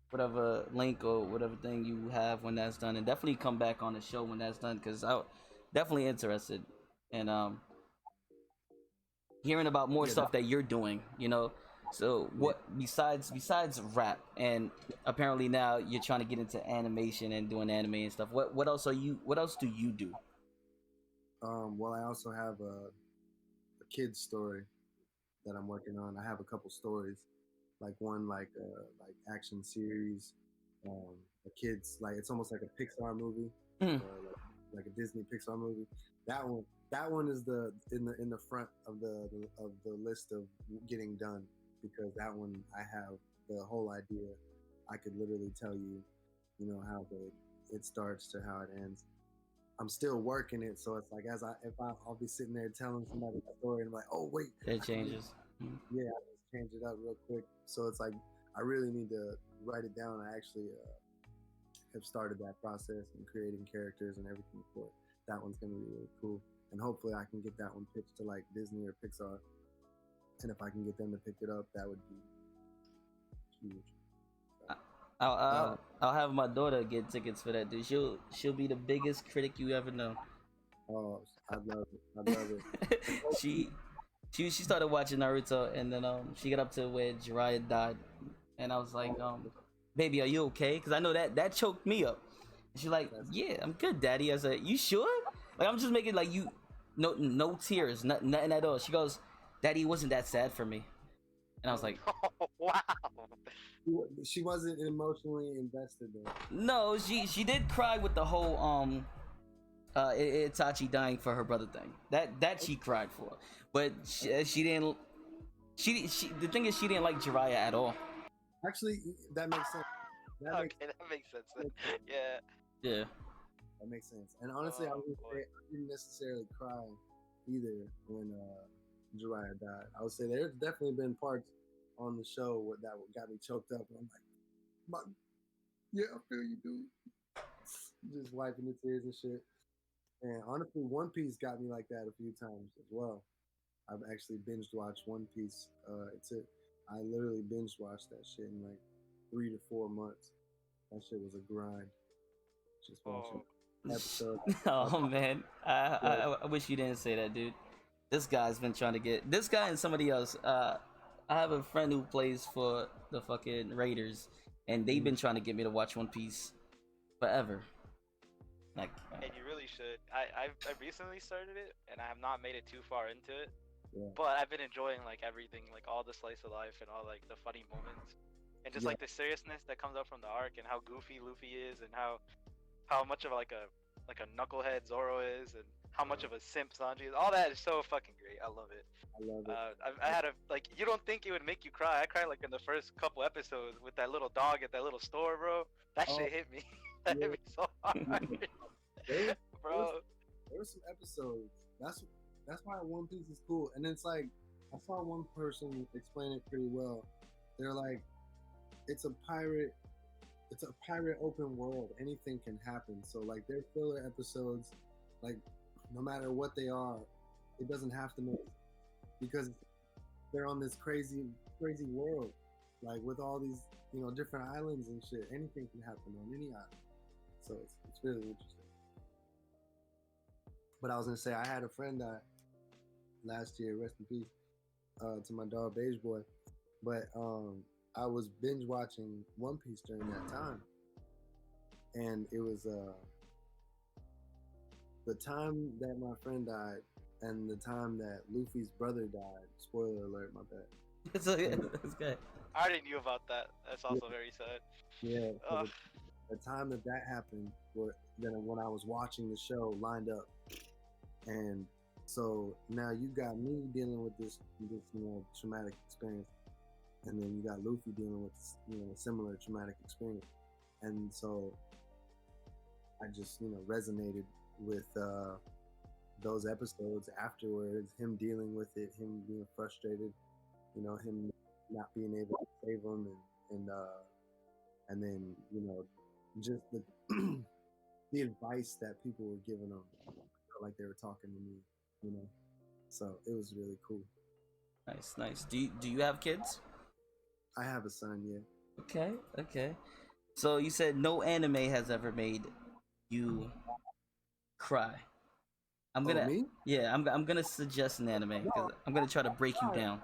whatever link or whatever thing you have when that's done, and definitely come back on the show when that's done, because I'm definitely interested. and hearing about more Yeah, stuff that you're doing, you know. So yeah. what besides rap, and apparently now you're trying to get into animation and doing anime and stuff. What else are you? What else do you do? Well, I also have a kid's story that I'm working on. I have a couple stories, like one like action series, a kids like it's almost like a Pixar movie, Mm. like a Disney Pixar movie. That one is in the front of the list of getting done because that one I have the whole idea. I could literally tell you, how it starts to how it ends. I'm still working it, so it's like I'll be sitting there telling somebody the story and I'm like, oh wait, It I can do changes. Mm. yeah, I just change it up real quick. So it's like I really need to write it down. I actually have started that process and creating characters and everything for it. That one's gonna be really cool, and hopefully I can get that one pitched to like Disney or Pixar. And if I can get them to pick it up, that would be huge. So, I'll, uh, I'll I'll have my daughter get tickets for that, dude. She'll be the biggest critic you ever know. oh, I love it. I love it. she she started watching Naruto, and then she got up to where Jiraiya died, and I was like, baby, are you okay? Because I know that choked me up. And she's like, That's yeah, I'm good, daddy. I said, you sure? Like I'm just making like you no tears, nothing at all. She goes, daddy, it wasn't that sad for me, and I was like, Oh, wow. she wasn't emotionally invested though. no, she did cry with the whole Itachi dying for her brother thing. That she cried for, but she didn't. She the thing is she didn't like Jiraiya at all. Actually, that makes sense. That makes Okay, that makes sense. Then. Yeah. Yeah. That makes sense. And honestly, I Oh would boy. say I didn't necessarily cry either when Jiraiya died. I would say there's definitely been parts on the show that got me choked up, and I'm like, yeah, I feel you, dude. Just wiping the tears and shit. And honestly, One Piece got me like that a few times as well. I've actually binge watched One Piece. I literally binge watched that shit in like 3 to 4 months. That shit was a grind. Just watching Oh. episode. Oh man, I wish you didn't say that, dude. This guy's been trying to get this guy and somebody else. I have a friend who plays for the fucking Raiders, and they've been trying to get me to watch One Piece forever. Like, And you really should. I recently started it, and I have not made it too far into it. Yeah. But I've been enjoying like everything, like all the slice of life and all like the funny moments, and just Yeah. like the seriousness that comes up from the arc, and how goofy Luffy is, and how much of like a knucklehead Zoro is, and how much of a simp Sanji is. All that is so fucking great. I love it. I love it. I had a like you don't think it would make you cry. I cried like in the first couple episodes with that little dog at that little store, bro. That Oh, shit hit me. That hit yeah. me so hard, There, bro. there were some episodes. That's why One Piece is cool. And it's like I saw one person explain it pretty well. They're like, it's a pirate. It's a pirate open world. Anything can happen. So like their filler episodes, like no matter what they are, it doesn't have to make because they're on this crazy world, like with all these different islands and shit. Anything can happen on any island. So it's really interesting. But I was gonna say I had a friend that last year, rest in peace, to my dog Beige Boy. But I was binge watching One Piece during that time, and it was the time that my friend died and the time that Luffy's brother died. Spoiler alert, my bad. it's okay. It's good. I already knew about that. That's also very sad. Yeah, so Uh, the time that happened, then when I was watching the show lined up, and so now you got me dealing with this traumatic experience, and then you got Luffy dealing with a similar traumatic experience, and so I just resonated with those episodes afterwards. Him dealing with it, him being frustrated, him not being able to save him, and then just the the advice that people were giving him, I felt like they were talking to me, So it was really cool. Nice, nice. Do you have kids? I have a son, yeah. Okay, okay. So you said no anime has ever made you cry. I'm Oh, gonna me? yeah, I'm gonna suggest an anime because I'm gonna try to break you down.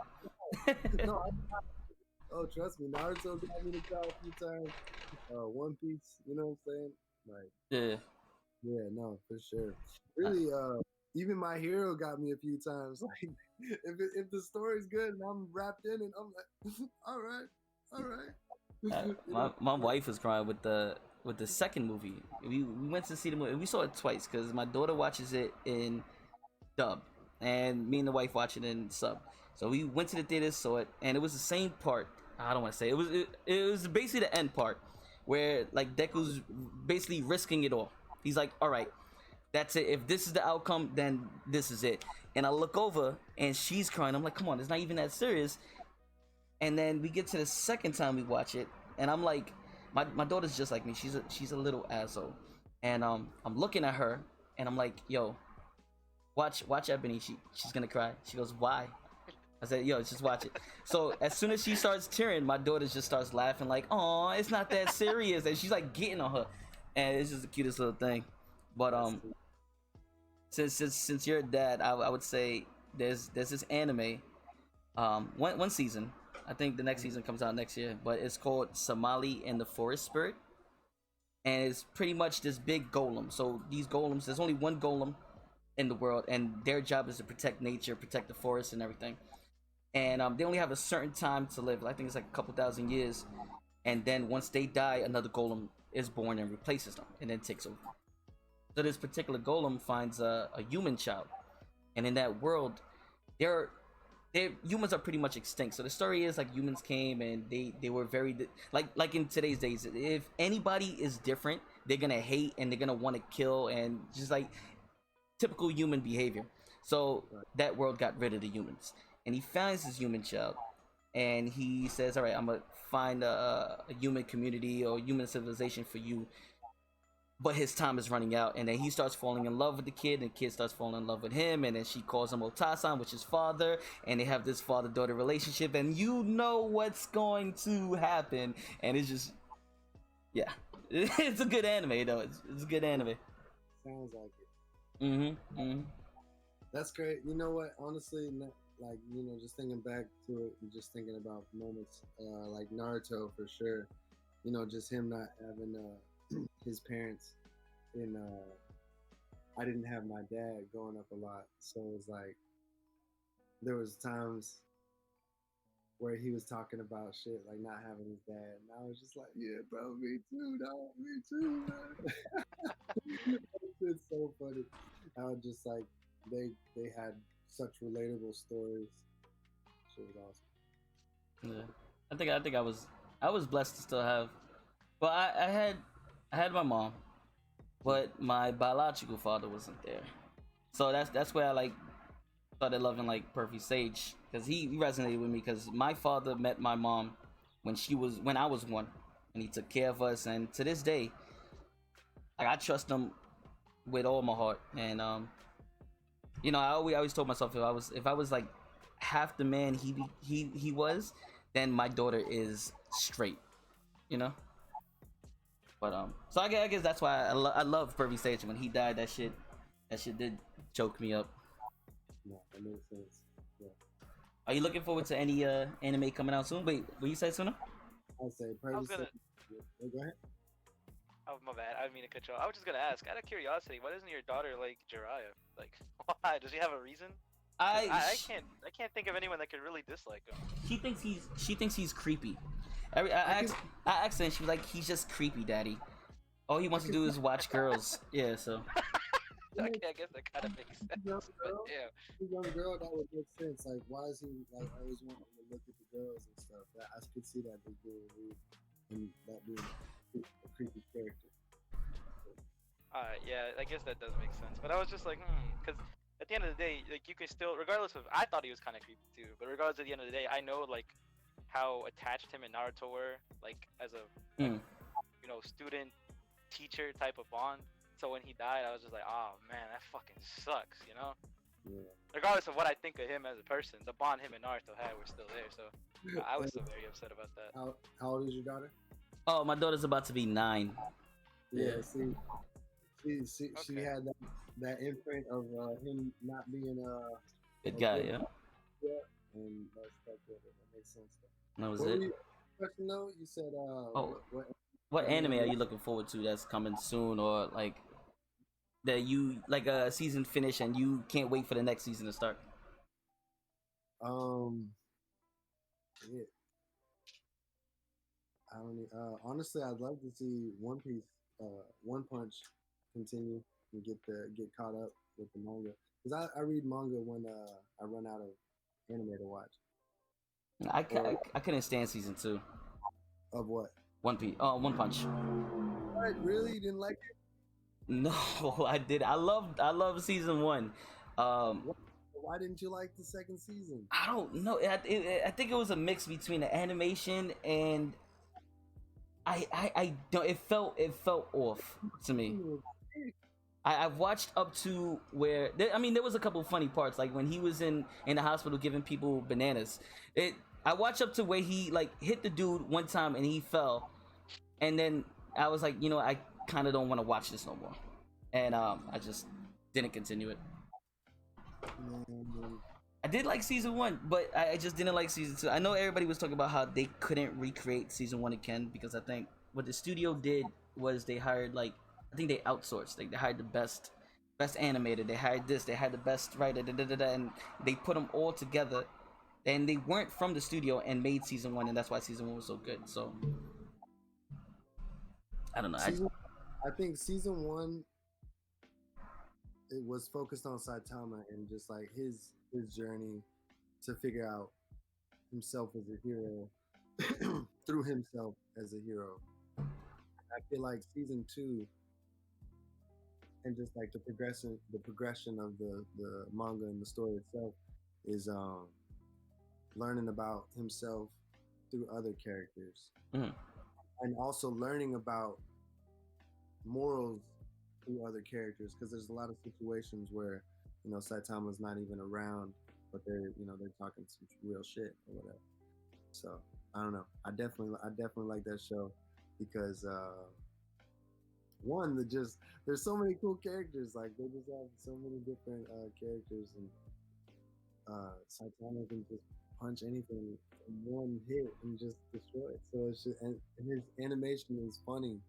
No, oh, trust me, Naruto got me to cry a few times. One Piece, you know what I'm saying? Like, Yeah. yeah, no, for sure. Really, even My Hero got me a few times. Like, if the story's good and I'm wrapped in it, I'm like, all right, all right. You know, My wife was crying with the second movie. We went to see the movie. We saw it twice because my daughter watches it in dub, and me and the wife watch it in sub. So we went to the theater, saw it, and it was the same part. I don't want to say it was basically the end part where like Deku's basically risking it all. He's like, all right, that's it. If this is the outcome, then this is it. And I look over and she's crying. I'm like, come on, it's not even that serious. And then we get to the second time we watch it, and I'm like, my daughter's just like me. She's a little asshole, and I'm looking at her, and I'm like, yo, watch Ebony. She's gonna cry. She goes, why? I said, yo, just watch it. So as soon as she starts tearing, my daughter just starts laughing like, oh, it's not that serious, and she's like getting on her, and it's just the cutest little thing. But since you're a dad, I would say there's this anime, one season. I think the next season comes out next year, but it's called Somali and the Forest Spirit, and it's pretty much this big golem. So these golems, there's only one golem in the world, and their job is to protect nature, protect the forest, and everything. And they only have a certain time to live. I think it's like a couple thousand years, and then once they die, another golem is born and replaces them, and then takes over. So this particular golem finds a human child, and in that world, they're humans are pretty much extinct. So the story is like humans came and they were very like in today's days. If anybody is different, they're gonna hate and they're gonna want to kill and just like typical human behavior. So that world got rid of the humans, and he finds his human child, and he says, "All right, I'm gonna find a human community or human civilization for you." But his time is running out, and then he starts falling in love with the kid, and the kid starts falling in love with him, and then she calls him Otasan, which is father, and they have this father-daughter relationship, and you know what's going to happen, and it's just, yeah, it's a good anime though. It's a good anime. sounds like it. That's great. You know what? Honestly, like, you know, just thinking back to it and just thinking about moments like Naruto for sure. You know, just him not having his parents in. I didn't have my dad growing up a lot, so it was like there was times where he was talking about shit like not having his dad, and I was just like, yeah, bro, me too, dog, me too, man. It's so funny. I was just like they had such relatable stories. Shit was awesome. Yeah, I think I was blessed to still have. But I had my mom, but my biological father wasn't there. So that's where I like started loving like Perfect Sage because he resonated with me because my father met my mom when I was one, and he took care of us, and to this day, like I trust him with all my heart. And you know, I always told myself if I was like half the man he was, then my daughter is straight, you know. But so I guess that's why I love Perfect Sage. When he died, that shit did choke me up. No, that makes sense. Yeah, Are you looking forward to any anime coming out soon? Wait, what you say, Suna? I'll say I was Perfect. gonna. Yeah, go ahead. Oh my bad. I didn't mean to cut you off. I was just gonna ask, out of curiosity, why doesn't your daughter like Jiraiya? Like, why? Does she have a reason? I can't think of anyone that could really dislike him. She thinks he's creepy. I asked her and she was like, he's just creepy, daddy. All he wants to do is watch girls. Yeah, so Okay, I guess that kind of makes sense. Young But girl, yeah. young girl, that would make sense. Like, why is he like always wanting to look at the girls and stuff? That I could see that being weird and that being a creepy character. Alright, yeah, I guess that does make sense. But I was just like, because at the end of the day, like you can still, regardless of, I thought he was kind of creepy too. But regardless, at the end of the day, I know like how attached him and Naruto were, like as a you know student teacher type of bond. So when he died, I was just like, oh man, that fucking sucks, you know. Yeah. Regardless of what I think of him as a person, the bond him and Naruto had were still there. So I was still very upset about that. How old is your daughter? oh, my daughter's about to be 9. Yeah, see, She Okay. had that imprint of him not being Good a guy, good yeah. yeah, and that stuck with it. That makes sense. That was What were it. you question though? You said Oh, what what anime anime are are you you looking forward to that's coming soon, or like that you like a season finish and you can't wait for the next season to start? yeah, I don't honestly I'd love to see One Piece One Punch continue and get caught up with the manga because I read manga when I run out of anime to watch or I couldn't stand season 2. of what. One Punch. What really you didn't like No, I did. I love season 1. Um, it? Why didn't you like the second season? I don't know. I think it was a mix between the animation and I don't. It felt off to me. I've watched up to where I mean there was a couple funny parts like when he was in the hospital giving people bananas. It I watched up to where he like hit the dude one time and he fell, and then I was like, I kind of don't want to watch this no more, and I just didn't continue it. Man, I did like season 1, but I just didn't like season 2. I know everybody was talking about how they couldn't recreate season 1 again because I think what the studio did was they hired like I think they outsourced. Like they hired the best animator. They hired this. They had the best writer. And they put them all together. And they weren't from the studio and made season 1, and that's why season 1 was so good. So I don't know. I think season one it was focused on Saitama and just like his journey to figure out himself as a hero through himself as a hero. I feel like season two and just like the progression of the manga and the story itself is learning about himself through other characters Mhm. and also learning about morals through other characters because there's a lot of situations where Saitama's not even around but they're talking some real shit or whatever. So I don't know. I definitely like that show because one that just there's so many cool characters. Like they just have so many different characters, and Saitama can just punch anything in one hit and just destroy it. So it's just, and his animation is funny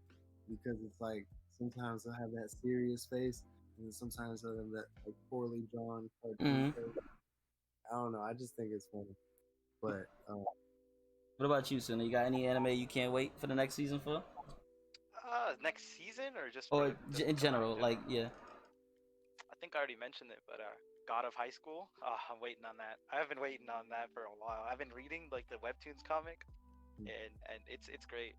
because it's like sometimes he'll have that serious face, and then sometimes he'll have that like poorly drawn cartoon Mhm. face. I don't know. I just think it's funny. But What about you, Suna? You got any anime you can't wait for the next season for? Next season or just Or for just in to come out in general, like general? yeah. I think I already mentioned it, but God of High School. I'm waiting on that. I've been waiting on that for a while. I've been reading like the webtoons comic, and it's great.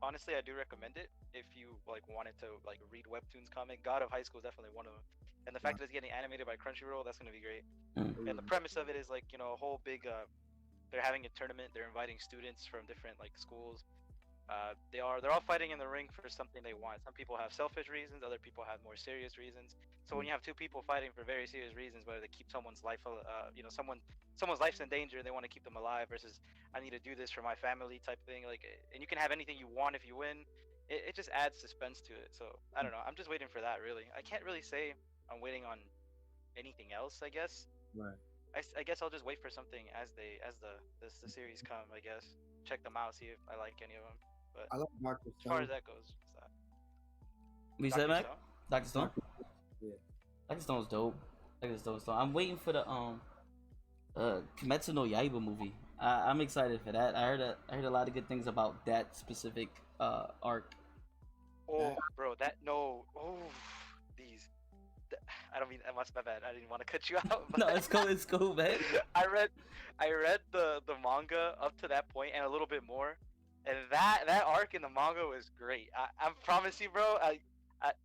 Honestly, I do recommend it if you like wanted to like read webtoons comic. God of High School is definitely one of them, and the fact that it's getting animated by Crunchyroll, that's gonna be great. Mm. And the premise of it is like a whole big. They're having a tournament. They're inviting students from different like schools. They're all fighting in the ring for something they want. Some people have selfish reasons, other people have more serious reasons. So when you have two people fighting for very serious reasons, whether they keep someone's life, someone's life's in danger, they want to keep them alive, versus I need to do this for my family type thing. Like, and you can have anything you want if you win. It just adds suspense to it. So I don't know. I'm just waiting for that. Really, I can't really say I'm waiting on anything else. I guess. right. I guess I'll just wait for something as the series come. I guess check them out, see if I like any of them. But I like Doctor as far Stone. as that goes, it's We said Doctor Mac? Stone. Doctor Stone? Yeah. Doctor Stone's dope. Doctor Stone's dope. I'm waiting for the Kimetsu no Yaiba movie. I'm excited for that. I heard a lot of good things about that specific arc. Oh, bro, that no. Oh, these. I don't mean my bad. I didn't want to cut you out. No, But it's cool. It's cool, man. I read the manga up to that point and a little bit more, and that arc in the manga was great. I promise you, bro. I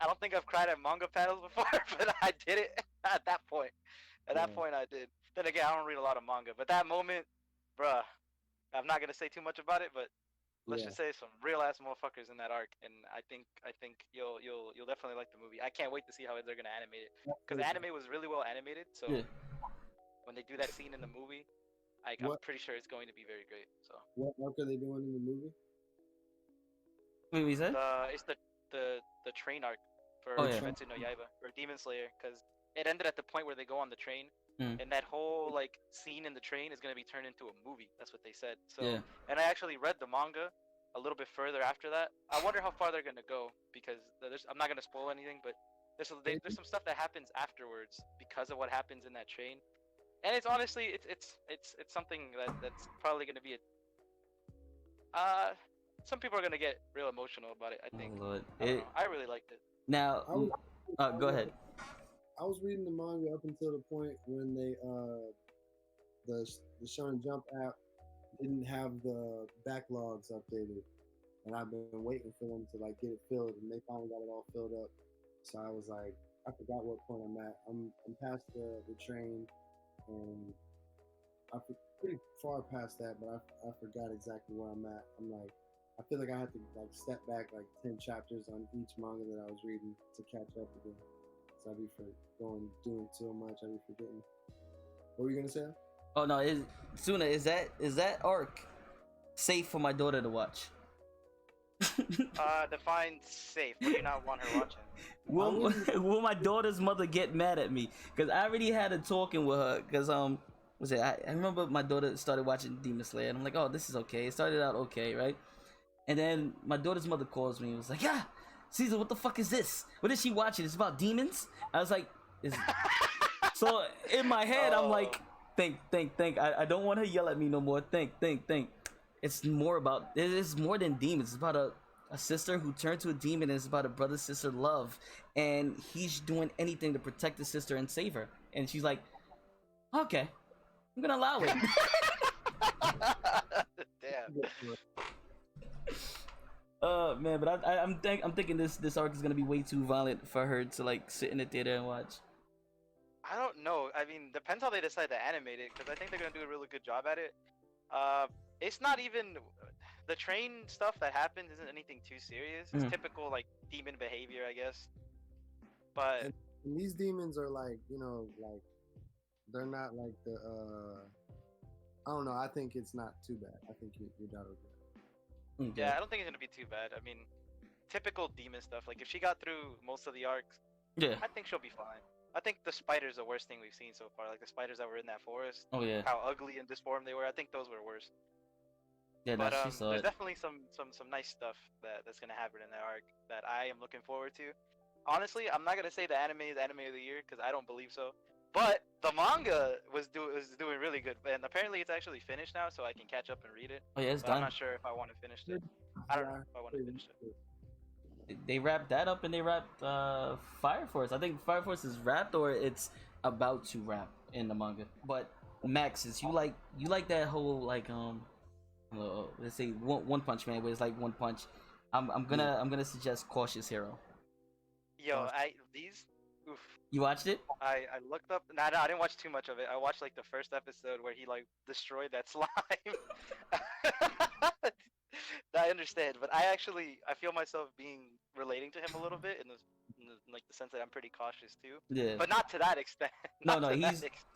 don't think I've cried at manga panels before, but I did it at that point. At that point, I did. Then again, I don't read a lot of manga, but that moment, bruh, I'm not gonna say too much about it, but let's Yeah. just say some real ass motherfuckers in that arc, and I think you'll definitely like the movie. I can't wait to see how they're gonna animate it, because the anime was really well animated. So Yeah. when they do that scene in the movie, I'm What pretty sure it's going to be very great. So what arc are they doing in the movie? Wait, what you said? it's the train arc for Oh, yeah. Kimetsu no Yaiba or Demon Slayer, because it ended at the point where they go on the train, Mm. and that whole like scene in the train is gonna be turned into a movie. That's what they said. So, Yeah. and I actually read the manga a little bit further after that. I wonder how far they're gonna go because I'm not gonna spoil anything, but there's some stuff that happens afterwards because of what happens in that train, and it's honestly it's something that's probably gonna be a some people are gonna get real emotional about it. I think. Oh, Lord. I don't know. I really liked it. Now, I was, go ahead. I was reading the manga up until the point when the Shonen Jump app didn't have the backlogs updated, and I've been waiting for them to like get it filled, and they finally got it all filled up. So I was like, I forgot what point I'm at. I'm past the train, and I'm pretty far past that, but I forgot exactly where I'm at. I'm like, I feel like I had to like step back like 10 chapters on each manga that I was reading to catch up again. So I'd be doing so much, I'd be forgetting. What were you gonna say? Oh no, Suna, is that arc safe for my daughter to watch? Define safe. What do you not want her watching? Will my daughter's mother get mad at me? Because I already had a talking with her. Because I remember my daughter started watching Demon Slayer, and I'm like, oh, this is okay. It started out okay, right? And then my daughter's mother calls me and was like, yeah, Caesar, what the fuck is this? What is she watching? It's about demons? I was like, so in my head, I'm like, think. I don't want her to yell at me no more. Think. It's more than demons. It's about a sister who turned to a demon, and it's about a brother-sister love. And he's doing anything to protect his sister and save her. And she's like, okay, I'm gonna allow it. Damn. Man, but I'm thinking this arc is gonna be way too violent for her to like sit in the theater and watch. I don't know. I mean, depends how they decide to animate it, because I think they're gonna do a really good job at it. It's not even the train stuff that happens isn't anything too serious. It's typical like demon behavior, I guess. But and these demons are like, like they're not like the I don't know. I think it's not too bad. I think your daughter will. Okay. Yeah, I don't think it's gonna be too bad. I mean, typical demon stuff. Like if she got through most of the arcs, yeah, I think she'll be fine. I think the spiders are the worst thing we've seen so far. Like the spiders that were in that forest. Oh yeah. How ugly and disformed they were. I think those were worse. Yeah, but she saw there's it. definitely some nice stuff that's gonna happen in that arc that I am looking forward to. Honestly, I'm not gonna say the anime is anime of the year because I don't believe so. But the manga was doing really good, and apparently it's actually finished now, so I can catch up and read it. Oh yeah, it's But done. I'm not sure if I want to finish it. I don't know if I want to finish it. They wrapped that up, and they wrapped Fire Force. I think Fire Force is wrapped, or it's about to wrap in the manga. But Max, since you like that whole like let's say one Punch Man, where it's like one punch. I'm gonna suggest Cautious Hero. Yo, oof. You watched it? I looked up. Nah, I didn't watch too much of it. I watched like the first episode where he like destroyed that slime. I understand, but I feel myself relating to him a little bit in like the sense that I'm pretty cautious too. Yeah. But not to that extent. No,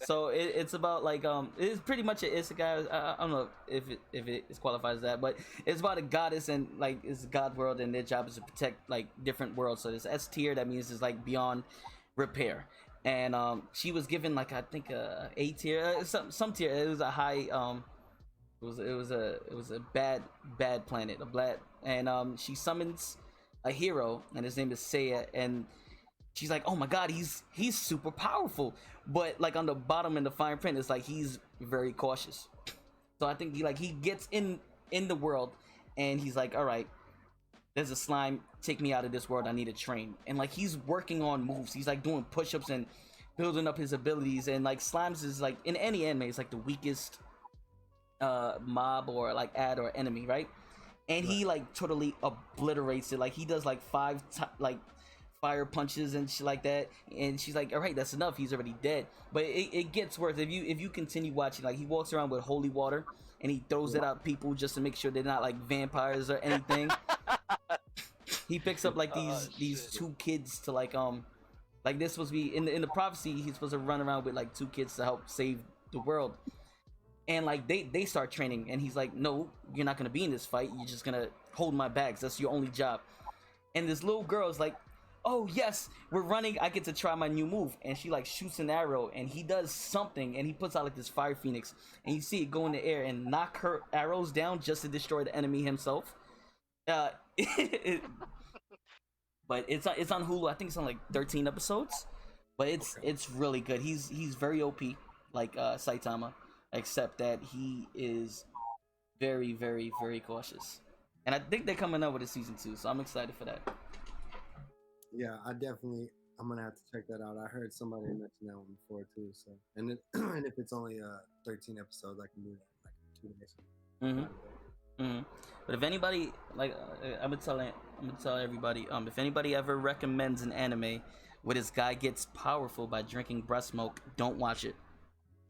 so it's about like it's pretty much an isekai. I don't know if it is qualified as that, but it's about a goddess and like it's a god world, and their job is to protect like different worlds. So there's S tier, that means it's like beyond repair, and she was given like I think A tier, some tier. It was a high it was a bad planet, and she summons a hero, and his name is Seiya, and she's like, oh my god, he's super powerful, but like on the bottom in the fine print, it's like he's very cautious. So I think he gets in the world, and he's like, all right, there's a slime, take me out of this world, I need to train. And like he's working on moves, he's like doing push-ups and building up his abilities, and like slimes is like in any anime, it's like the weakest mob or like ad or enemy, right? And he like totally obliterates it. Like he does like like fire punches and shit like that, and she's like, all right, that's enough, he's already dead. But it gets worse if you continue watching. Like he walks around with holy water and he throws it at people just to make sure they're not like vampires or anything. He picks up like these two kids to like this supposed to be in the prophecy, he's supposed to run around with like two kids to help save the world. And like they start training, and he's like, no, you're not gonna be in this fight, you're just gonna hold my bags, that's your only job. And this little girl is like, oh yes, we're running. I get to try my new move, and she like shoots an arrow, and he does something, and he puts out like this fire phoenix, and you see it go in the air and knock her arrows down just to destroy the enemy himself. Uh, it, but it's on Hulu. I think it's on like 13 episodes, but Okay. it's really good. He's very OP, like Saitama, except that he is very very cautious. And I think they're coming up with a season 2, so I'm excited for that. Yeah, I'm gonna have to check that out. I heard somebody mention that one before too. So, and and if it's only 13 episodes, I can do that in like 2 days. hmm Not a day. But if anybody like, I'm gonna tell everybody, if anybody ever recommends an anime where this guy gets powerful by drinking breast milk, don't watch it.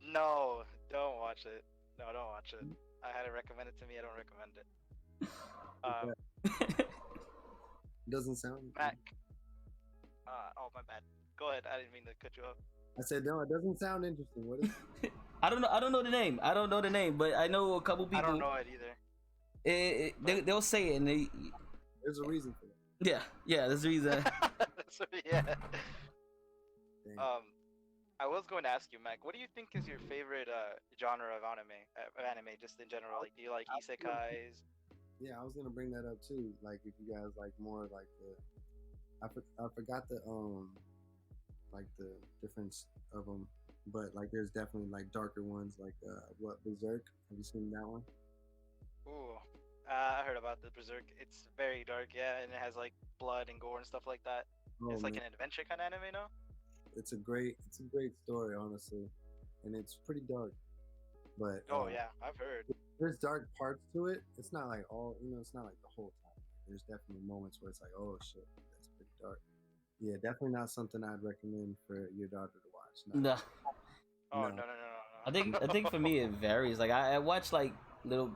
No, don't watch it. No, don't watch it. I had it recommended to me. I don't recommend it. Um, Yeah, doesn't sound. Mac. Oh my bad. Go ahead. I didn't mean to cut you off. I said no. It doesn't sound interesting. What is? I don't know the name. I don't know the name, but I know a couple I don't people. know it either. They'll say it, and There's a reason for that. yeah, there's a reason. So yeah. Dang. I was going to ask you, Mac. What do you think is your favorite genre of anime, just in general? Like, do you like isekais? Yeah, I was gonna bring that up too. Like, if you guys like more like I forgot like the difference of them, but like there's definitely like darker ones like what Berserk. Have you seen that one? Ooh, I heard about the Berserk. It's very dark, yeah, and it has like blood and gore and stuff like that. Oh It's like man, an adventure kind of anime, no? it's a great story honestly, and it's pretty dark. But Oh yeah, I've heard. there's dark parts to it. It's not like all it's not like the whole time. There's definitely moments where it's like, oh shit, that's pretty dark. Yeah, definitely not something I'd recommend for your daughter to watch. No, Oh No. I think for me it varies. Like I watch like little,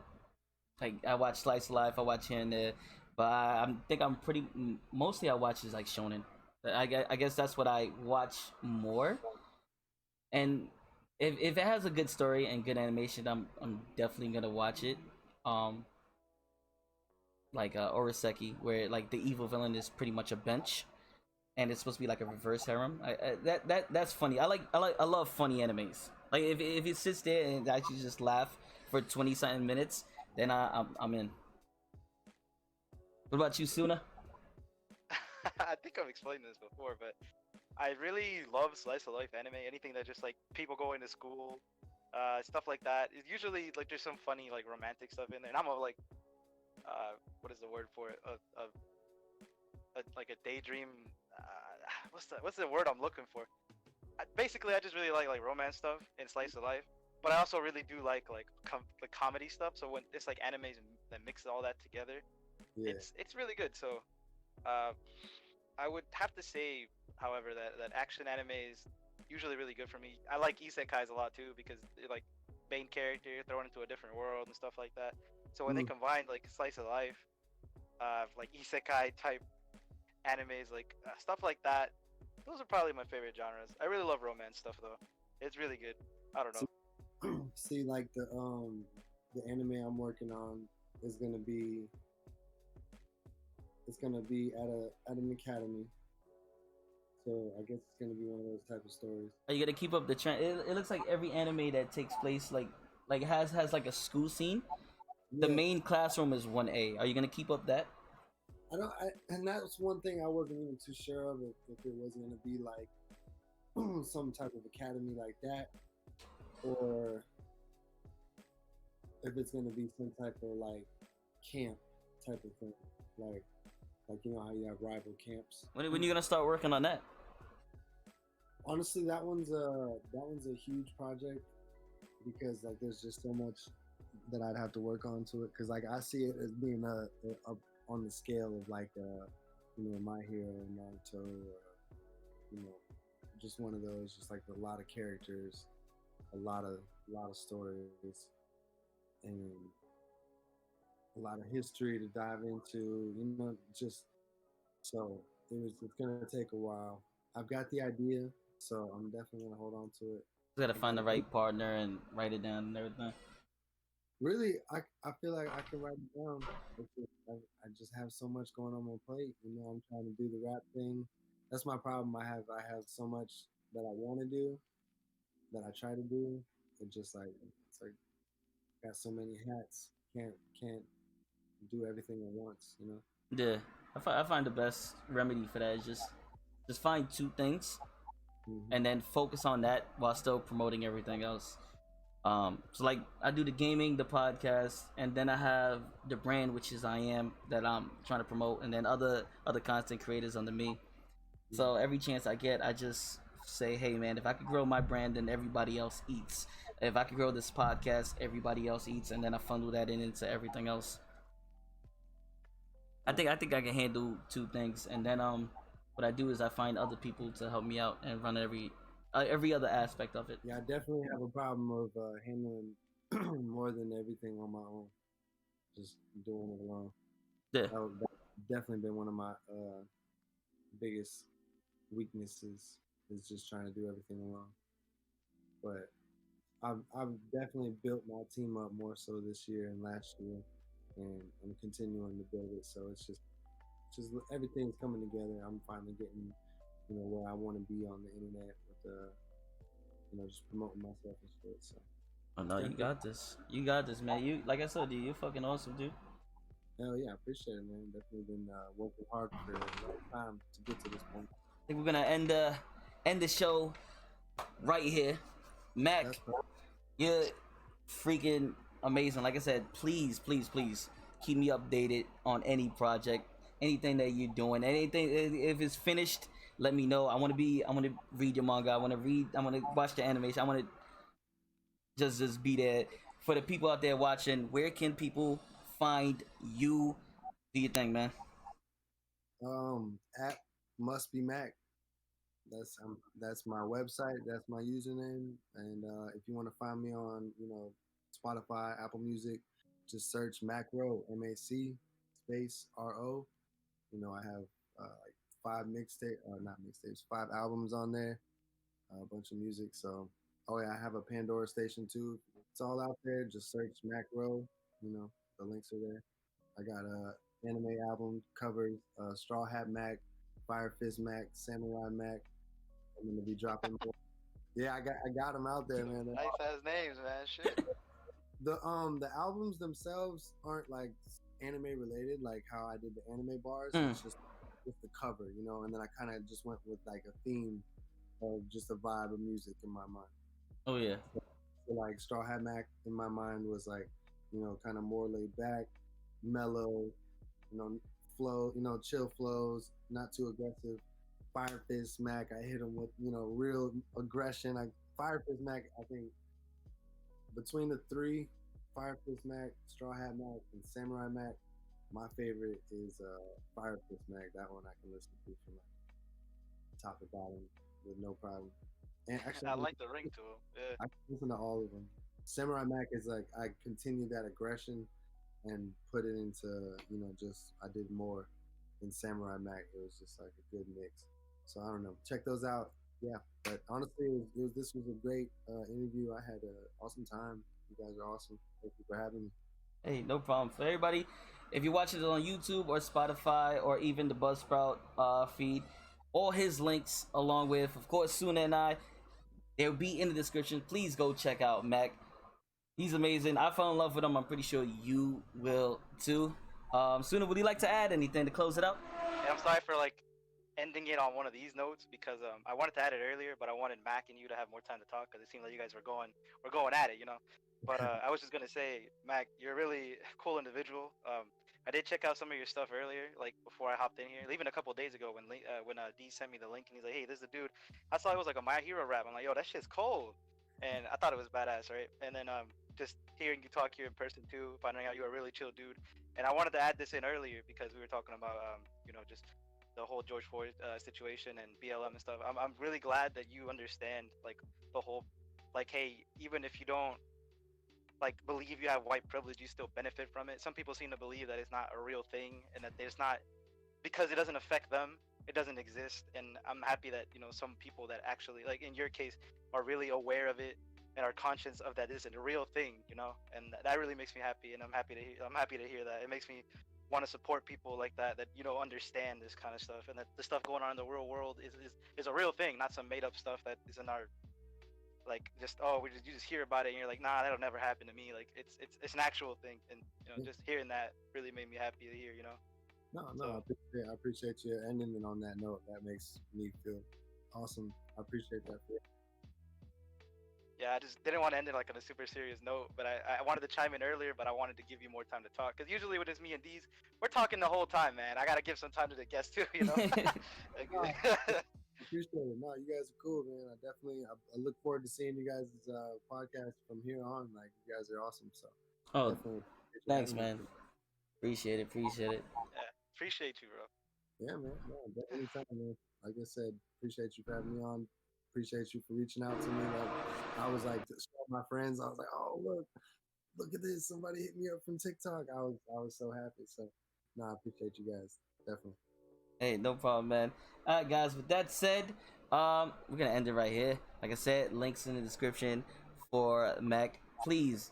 like I watch slice of life. I watch here and there, but think I'm pretty. Mostly I watch is like shonen. I guess that's what I watch more. And if it has a good story and good animation, I'm definitely gonna watch it. Um, like Oroseki, where like the evil villain is pretty much a bench, and it's supposed to be like a reverse harem. That's funny. I love funny animes. Like if it sits there and actually just laugh for 20 something minutes, then I'm in. What about you, Suna? I think I've explained this before, but I really love slice of life anime. Anything that just like people going to school, stuff like that. It's usually like there's some funny like romantic stuff in there, and I'm a like, what is the word for it? Like a daydream. What's the word I'm looking for? Basically, I just really like romance stuff and slice of life. But I also really do like the comedy stuff. So when it's like animes that mix all that together, Yeah. it's really good. So, uh, I would have to say, however, that action anime is usually really good for me. I like isekais a lot too because they're like main character thrown into a different world and stuff like that. So when they Mm. combine like slice of life, like isekai type animes, like stuff like that, those are probably my favorite genres. I really love romance stuff though. It's really good. I don't know. See, like the anime I'm working on is gonna be it's gonna be at an academy. So I guess it's gonna be one of those type of stories. Are you gonna keep up the trend? It looks like every anime that takes place like has like a school scene. The Yeah, main classroom is 1A. Are you gonna keep up that? and that's one thing I wasn't even too sure of if it was gonna be like some type of academy like that, or if it's gonna be some type of like camp type of thing, like you know how you have rival camps. When you gonna start working on that? Honestly, that one's a huge project because like there's just so much that I'd have to work on to it because like I see it as being a on the scale of like you know My Hero and Naruto or you know just one of those just like a lot of characters, a lot of stories and a lot of history to dive into, you know, just so it's gonna take a while. I've got the idea, so I'm definitely gonna hold on to it. You gotta I find gotta the right partner and write it down and everything. really I feel like I can write it down. I just have so much going on my plate. You know, I'm trying to do the rap thing. that's my problem. I have so much that I want to do, that I try to do. It just like it's like got so many hats. Can't do everything at once. You know. Yeah, I find the best remedy for that is just find two things Hmm. and then focus on that while still promoting everything else. So like I do the gaming, the podcast, and then I have the brand, which is I am that I'm trying to promote, and then other content creators under me. So every chance I get, I just say, hey man, if I could grow my brand, then everybody else eats. If I could grow this podcast, everybody else eats, and then I funnel that into everything else. I think I can handle two things, and then what I do is I find other people to help me out and run every other aspect of it. Yeah, I definitely have a problem of handling more than everything on my own. Just doing it alone. Yeah. That's definitely been one of my biggest weaknesses is just trying to do everything alone. But I've definitely built my team up more so this year and last year, and I'm continuing to build it. So it's just everything's coming together. I'm finally getting where I want to be on the internet with just promoting myself and shit. So Oh it's no, you definitely got this. You got this, man. You like I said, dude, you're fucking awesome, dude. hell yeah, I appreciate it, man. Definitely been working hard for a long time to get to this point. I think we're gonna end the show right here. That's Mac, you're freaking amazing. Like I said, please, please, please keep me updated on any project, anything that you're doing, anything if it's finished. Let me know. I want to read your manga. I want to watch the animation. I want to just be there for the people out there watching. Where can people find you? Do you think, man? App must be Mac. That's my website. That's my username. And if you want to find me on Spotify, Apple Music, just search Macro MAC space RO. I have like five mixtape, not mixtapes, five albums on there, a bunch of music. So, oh yeah, I have a Pandora station too. It's all out there. Just search Macro. The links are there. I got a anime album covers, Straw Hat Mac, Fire Fist Mac, Samurai Mac. I'm gonna be dropping more. Yeah, I got them out there, man. Nice ass names, man. Shit. The albums themselves aren't like anime related, like how I did the anime bars. Mm. It's just the cover, and then I kind of just went with like a theme of just a vibe of music in my mind. Oh yeah. So like Straw Hat Mac in my mind was like, kind of more laid back, mellow, you know, flow, chill flows, not too aggressive. Fire Fist Mac, I hit him with, real aggression. Fire Fist Mac, I think between the three, Fire Fist Mac, Straw Hat Mac, and Samurai Mac, my favorite is Fire Fist Mac. That one I can listen to from like top to bottom with no problem. And actually, I like the ring to him. Yeah. I can listen to all of them. Samurai Mac is like I continue that aggression and put it into just I did more in Samurai Mac. It was just like a good mix. So I don't know. Check those out. Yeah, but honestly, this was a great interview. I had an awesome time. You guys are awesome. Thank you for having me. Hey, no problem. For everybody, if you're watching it on YouTube or Spotify or even the Buzzsprout feed, all his links, along with, of course, Suna and I, they'll be in the description. Please go check out Mac. He's amazing. I fell in love with him. I'm pretty sure you will too. Suna, would you like to add anything to close it out? And I'm sorry for like ending it on one of these notes because I wanted to add it earlier, but I wanted Mac and you to have more time to talk because it seemed like you guys were going at it, you know. But I was just gonna say, Mac, you're a really cool individual. I did check out some of your stuff earlier, like before I hopped in here, even a couple of days ago when D sent me the link and he's like, "Hey, this is the dude." I saw it was like a My Hero rap. I'm like, "Yo, that shit's cold," and I thought it was badass, right? And then just hearing you talk here in person too, finding out you're a really chill dude. And I wanted to add this in earlier because we were talking about just the whole George Floyd situation and BLM and stuff. I'm really glad that you understand like the whole like, hey, even if you don't like believe you have white privilege, you still benefit from it. Some people seem to believe that it's not a real thing and that there's not because it doesn't affect them, it doesn't exist. And I'm happy that some people that actually like in your case are really aware of it and are conscious of that isn't a real thing, and that really makes me happy. And I'm happy to hear that. It makes me want to support people like that understand this kind of stuff, and that the stuff going on in the real world is a real thing, not some made up stuff that is in our like just you just hear about it and you're like, nah, that'll never happen to me. Like it's an actual thing, and just hearing that really made me happy to hear. No, So, I appreciate you ending it on that note. That makes me feel awesome. I appreciate that. yeah, I just didn't want to end it like on a super serious note, but I wanted to chime in earlier, but I wanted to give you more time to talk, because usually when it's me and D's, we're talking the whole time, man. I gotta give some time to the guests too, Appreciate it. No, you guys are cool, man. I look forward to seeing you guys' podcast from here on. Like, you guys are awesome. So definitely Thanks, man. Appreciate it. Yeah, appreciate you, bro. Yeah, man. No, anytime, man. Like I said, appreciate you for having me on. Appreciate you for reaching out to me. Like, I was like, to show my friends, I was like, oh, look at this. Somebody hit me up from TikTok. I was so happy. So, no, I appreciate you guys. Definitely. Hey, no problem, man. All right, guys. With that said, we're gonna end it right here. Like I said, links in the description for Mac. Please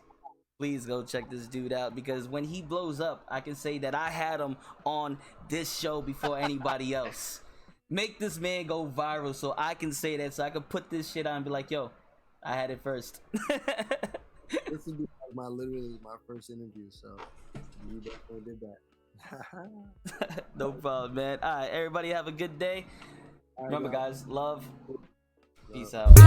go check this dude out, because when he blows up, I can say that I had him on this show before anybody else. Make this man go viral so I can say that, so I can put this shit on and be like, yo, I had it first. This would be literally my first interview, so you definitely did that. No problem, man. All right, everybody have a good day. All right, Remember, guys, love. Love. Peace out.